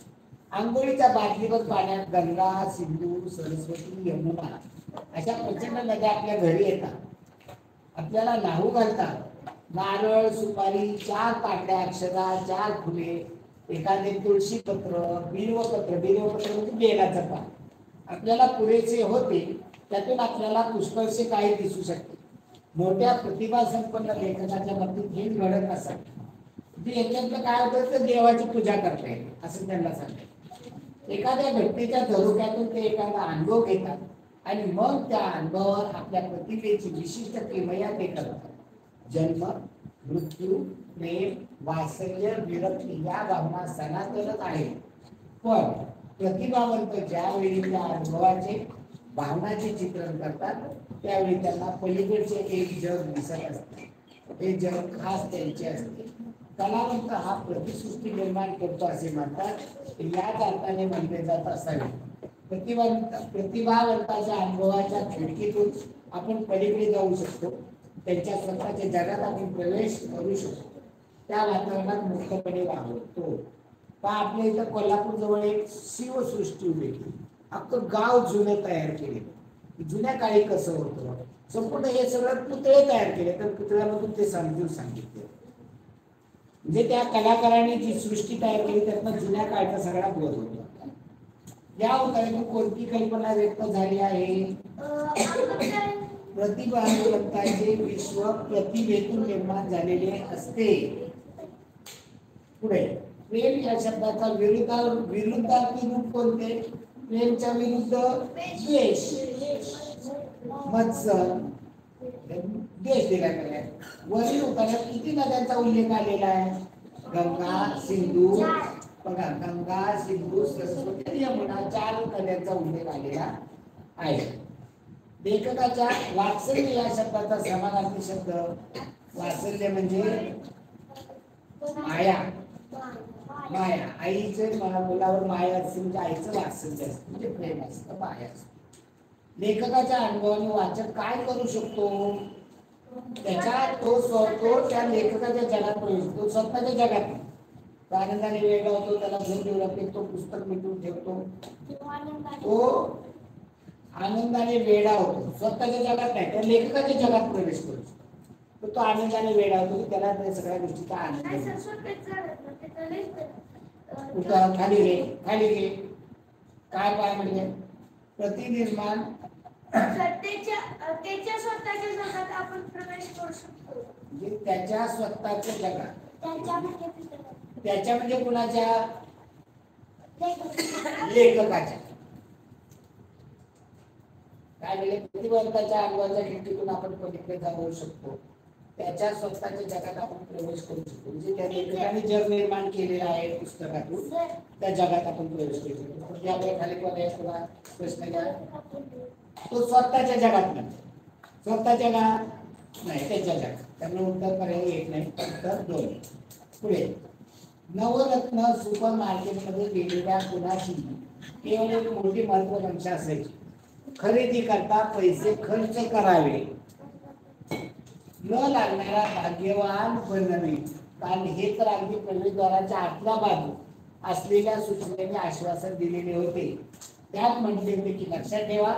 आंघोळीच्या बाटलीवर पाण्यात गंगा, सिंधू, सरस्वती, यमुना अशा प्रचंड नद्या आपल्या घरी येतात, आपल्याला न्हाऊ घालतात. नारळ, सुपारी, 4 पाकळ्या अक्षरा, 4 फुले, एखादे तुळशी पत्र, बिल्वपत्र म्हणजे बेलाचं पान आपल्याला पुरेसे होते. त्यातून आपल्याला पुष्कळसे काही दिसू शकते. मोठ्या प्रतिभा संपन्न लेखकाच्या बाबतीत हे घडत असत. याच्यातलं काय होतं तर देवाची पूजा करता येईल असं त्यांना सांगतात. एखाद्या घटनेच्या झरोक्यातून ते एखादा अनुभव घेतात आणि मग त्या अनुभवावर आपल्या प्रतिभेची विशिष्ट किमया ते करतात. जन्म, मृत्यू, प्रेम, वात्सल्य, विरक्ती या भावना सनातनच आहेत. पण प्रतिभावंत ज्यावेळी त्या अनुभवाचे भावनाचे चित्रण करतात त्यावेळी त्यांना पलीकडचे एक जग दिसत असते. हे जग खास त्यांचे असते. कलावंत हा प्रतिसृष्टी निर्माण करतो असे म्हणतात. याच अर्थाने म्हटले जात असावे. प्रतिभावंताच्या अनुभवाच्या खिडकीतून आपण पलीकडे जाऊ शकतो. त्यांच्या स्वतःच्या जगात आपण प्रवेश करू शकतो. त्या वातावरणात मुक्तपणे वावरतो. पहा आपल्या इथं कोल्हापूर जवळ एक शिवसृष्टी उभी केली. अख्खं गाव जुनं तयार केले. जुन्या काळी कसं होतं संपूर्ण हे सगळं पुतळे तयार केले तर पुतळ्यामधून ते समजून सांगितले. म्हणजे त्या कलाकारांनी जी सृष्टी तयार केली त्यातनं जुन्या काळचा सगळा बोध होता. या उतारातून कोणती कल्पना व्यक्त झाली आहे? प्रतिभावंताचे विश्व प्रतिभेतून निर्माण झालेले असते. पुढे प्रेम या शब्दाचा विरुद्धार्थी रूप कोणते? प्रेमच्या विरुद्ध द्वेष, मत्सर, द्वेष दिला गेला. वरील उतारात किती नद्यांचा उल्लेख आलेला आहे? गंगा, सिंधू, बघा गंगा, सिंधू, सरस्वती आणि यमुना 4 नद्यांचा उल्लेख आलेला आहे. लेखकाच्या वात्सल्य या शब्दाचा समानार्थी शब्द वात्सल्य म्हणजे माया. माया आईचे मुलावर माया असते म्हणजे आईचं वात्सल्य असतं म्हणजे प्रेम असतं, माया असतं. लेखकाच्या अनुभवाने वाचक काय करू शकतो? तो त्या लेखकाच्या जगात प्रवेश करतो. स्वतःच्या जगात तो आनंदाने वेगळा होतो. त्याला झोप देऊ लागते. तो पुस्तक मिटून ठेवतो. तो आनंदाने वेडा होतो. स्वतःच्या जगात नाही त्या लेखकाच्या जगात प्रवेश करतो. तो आनंदाने वेडा होतो. त्याला त्या सगळ्या गोष्टीचा आनंद खाली घे काय पाय म्हणजे प्रतिनिर्माण त्याच्या स्वतःच्या जगात आपण प्रवेश करू शकतो. म्हणजे त्याच्या स्वतःच्या जगात त्याच्या म्हणजे कुणाच्या? लेखकाच्या. काय म्हणजे प्रतिबंधाच्या अनुभवाच्या खिडकीतून आपण पलीकडे जाऊ शकतो. त्याच्या स्वतःच्या जगात आपण प्रवेश करू शकतो. म्हणजे त्या लेखकाने जग निर्माण केलेलं आहे पुस्तकातून त्या जगात आपण प्रवेश करू शकतो. म्हणजे आपल्या खाली कोणा प्रश्न घ्या. तो स्वतःच्या जगात नाही. स्वतःच्या जगात नाही त्याच्या जगात. त्यामुळे उत्तर पर्याय एक नाही. उत्तर 2. पुढे नवरत्न सुपर मार्केटमध्ये गेलेल्या कुणाची केवळ एक मोठी महत्वाकांक्षा असायची. खरेदी करता पैसे खर्च करावे, न लागणारा भाग्यवान बनणे. कारण हे तर अगदी प्रवेशद्वाराच्या आतल्या बाजू असलेल्या सूचनेने आश्वासन दिलेले होते. त्यात म्हटले होते की लक्षात ठेवा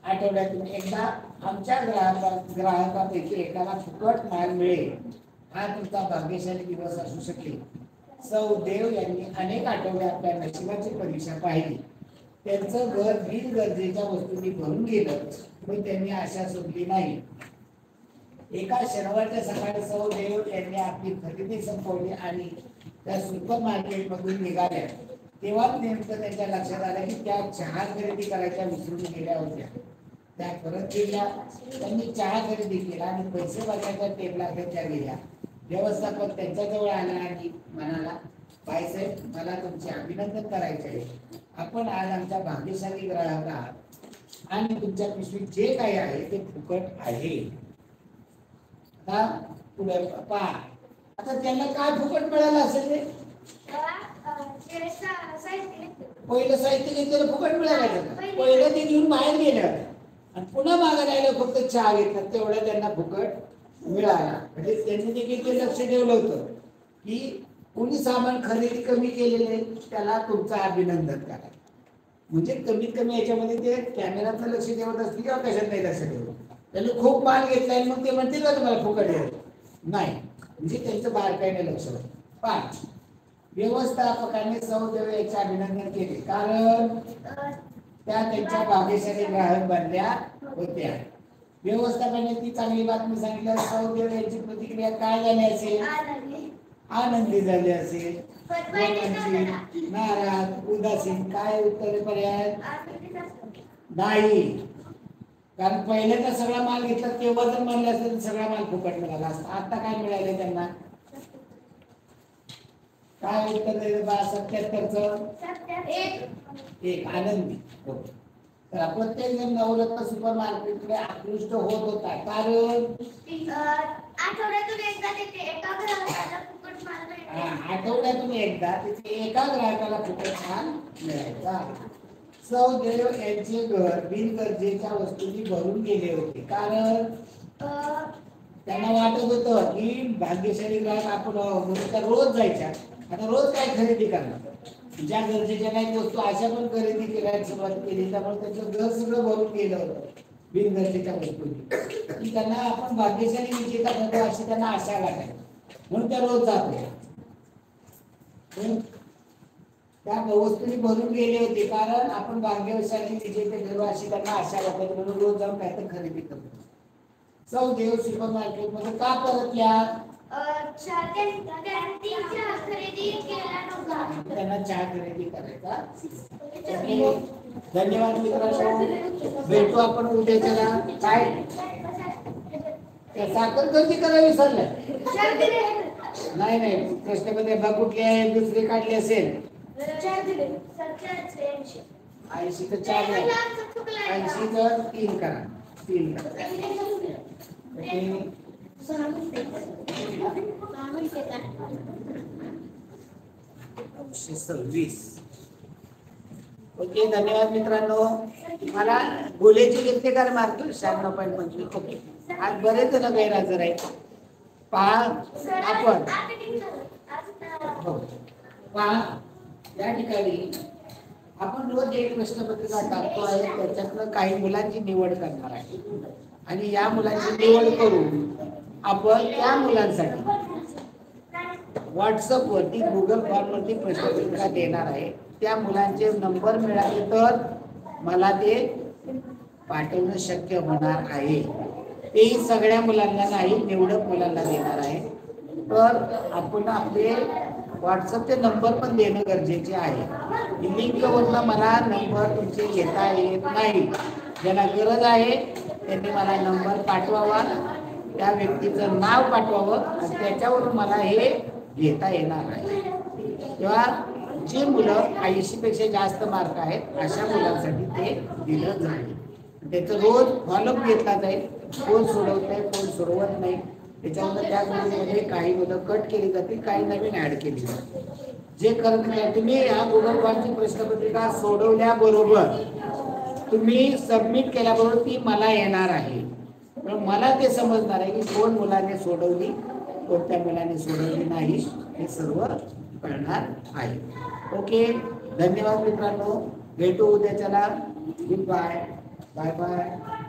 आठवड्यातून एकदा आमच्या ग्राहकापैकी एकाला फुकट माल मिळेल हा तुमचा भाग्यशाली दिवस असू शकेल. सौ देव यांनी अनेक आठवडे आपल्या नशिबाची परीक्षा पाहिली. त्यांचं घर बिनगरजेच्या वस्तूंनी भरून गेलं पण त्यांनी आशा सोडली नाही. एका शनिवारच्या सकाळी सौ देव यांनी आपली खरेदी संपवली आणि त्या सुपर मार्केट मधून निघाल्या. तेव्हा नेमकं त्यांच्या लक्षात आलं की त्या चहा खरेदी करायच्या विसरून गेल्या होत्या. त्या परत गेल्या. त्यांनी चहा खरेदी केला आणि पैसे बघायच्या टेबलाकडे त्या गेल्या. व्यवस्थापक त्यांच्याजवळ आला आणि म्हणाला, बाईसाहेब मला तुमचे अभिनंदन करायचे आहे. आपण आज आमच्या भाग्यशाली ग्राहक आहात आणि तुमच्या पिशवीत जे काही आहे ते फुकट आहे. आता पुढे पहा. आता त्यांना काय फुकट मिळालं असेल ते? पहिलं साहित्य घेतलेलं फुकट मिळालं. पहिलं ते घेऊन बाहेर गेलं आणि पुन्हा मागे राहिलं फक्त चहा घेतला तेवढं त्यांना फुकट मिळाला. म्हणजे त्यांनी देखील लक्ष ठेवलं होतं की कोणी सामान खरेदी कमी केलेले त्याला तुमचं अभिनंदन करा. म्हणजे कमीत कमी याच्यामध्ये ते कॅमेराचं लक्ष ठेवत असतील किंवा कशात नाही लक्ष ठेवत. त्यांनी खूप माल घेतलाय मग ते म्हणतील का तुम्हाला फुकट आहे? नाही. म्हणजे त्यांचं बारकाईने लक्ष होतं. 5. व्यवस्थापकाने सौ देव याचे अभिनंदन केले कारण त्या त्यांच्या भाग्यशाली ग्राहक बनल्या होत्या. व्यवस्थापनाने ती चांगली बातमी सांगितल्यावर सौ देव यांची प्रतिक्रिया काय झाली असेल? आनंदी झाली असेल, नाराज, उदासीन. काय उत्तर पर्याय? नाही. कारण पहिल्यांदा सगळा माल घेतला तेव्हा जर म्हणलं असेल तर सगळा माल फुकट मिळाला असता. आता काय मिळाले त्यांना? काय उत्तर द्यायचं बा? 77चं 1 आनंदी. तर प्रत्येक जण नवरत्न सुपर मार्केटकडे आकृष्ट होत होता कारण आठवड्यातून एकदा तिथे एका ग्राहकाला फुकट माल मिळायचा. आठवड्यातून एकदा तिथे एका ग्राहकाला फुकट माल मिळायचा. सौ देव यांचे घर बिनगरजेच्या वस्तूंनी भरून गेले होते कारण त्यांना वाटत होतं की भाग्यशाली ग्राहक आपण रोज जायच्या. आता रोज काय खरेदी करणार? ज्या गरजेच्या काही वस्तू अशा पण खरेदी करायला सुरुवात केली त्यामुळे त्यांचं घर सगळं भरून गेलं होतं बिनगरजेच्या वस्तूंनी. की त्यांना आपण भाग्यशाली विजेता बनतो अशी त्यांना आशा वाटायची म्हणून त्या रोज जात होत्या. त्या वस्तूंनी भरून गेले होते कारण आपण भाग्यशाली विजेते ठरवू अशी त्यांना आशा वाटायची म्हणून रोज जाऊन काय तर खरेदी करतो. सौ देव सुपर मार्केट मध्ये का परतल्या? त्यांना चहा खरेदी करायचा. धन्यवाद मित्रांनो. भेटू आपण उद्याच्याला. काय साखर खरेदी करायला विसरलं? नाही प्रश्नामध्ये बघ कुठली आहे दुसरी काढली असेल. 80 तर 4 नाही. 80 तर 3 करा. 3 करा. 926. ओके. धन्यवाद मित्रांनो. मला गोलेचे घेतले मार्क 96.25. ओके. आज बरेच जण गैरहजर आहेत. पहा आपण पहा या ठिकाणी आपण रोज एक प्रश्नपत्रिका टाकतो आहे त्याच्यातनं काही मुलांची निवड करणार आहे आणि या मुलांची निवड करून आपण त्या मुलांसाठी व्हॉट्सअप वरती गुगल फॉर्म वरती प्रश्नपत्रिका देणार आहे. त्या मुलांचे नंबर मिळाले तर मला ते पाठवणं शक्य होणार आहे. ते सगळ्या मुलांना नाही निवडक मुलांना देणार आहे. तर आपण आपले व्हॉट्सअपचे नंबर पण देणं गरजेचे आहे. लिंकवरनं मला नंबर तुमचे घेता येत नाही. ज्यांना गरज आहे त्यांनी मला नंबर पाठवावा, त्या व्यक्तीचं नाव पाठवावं आणि त्याच्यावरून मला हे घेता येणार आहे. तेव्हा जी मुलं 80 पेक्षा जास्त मार्क आहेत अशा मुलांसाठी ते दिलं जाईल. त्याचं रोज फॉलोअप घेतला जाईल. कोण सोडवत आहे कोण सोडवत नाही त्याच्यामुळे त्या ग्रुपमध्ये काही मुलं कट केली जातील काही नवीन ऍड केली जातील. जे करत नाही तुम्ही या गुगल फॉर्मची प्रश्नपत्रिका सोडवल्याबरोबर तुम्ही सबमिट केल्याबरोबर ती मला येणार आहे. मला ते समजणार आहे की कोण मुलाने सोडवली कोणत्या मुलाने सोडवली नाही हे सर्व कळणार आहे. ओके. धन्यवाद मित्रांनो. भेटू उद्याच्याला. Good bye. Bye bye.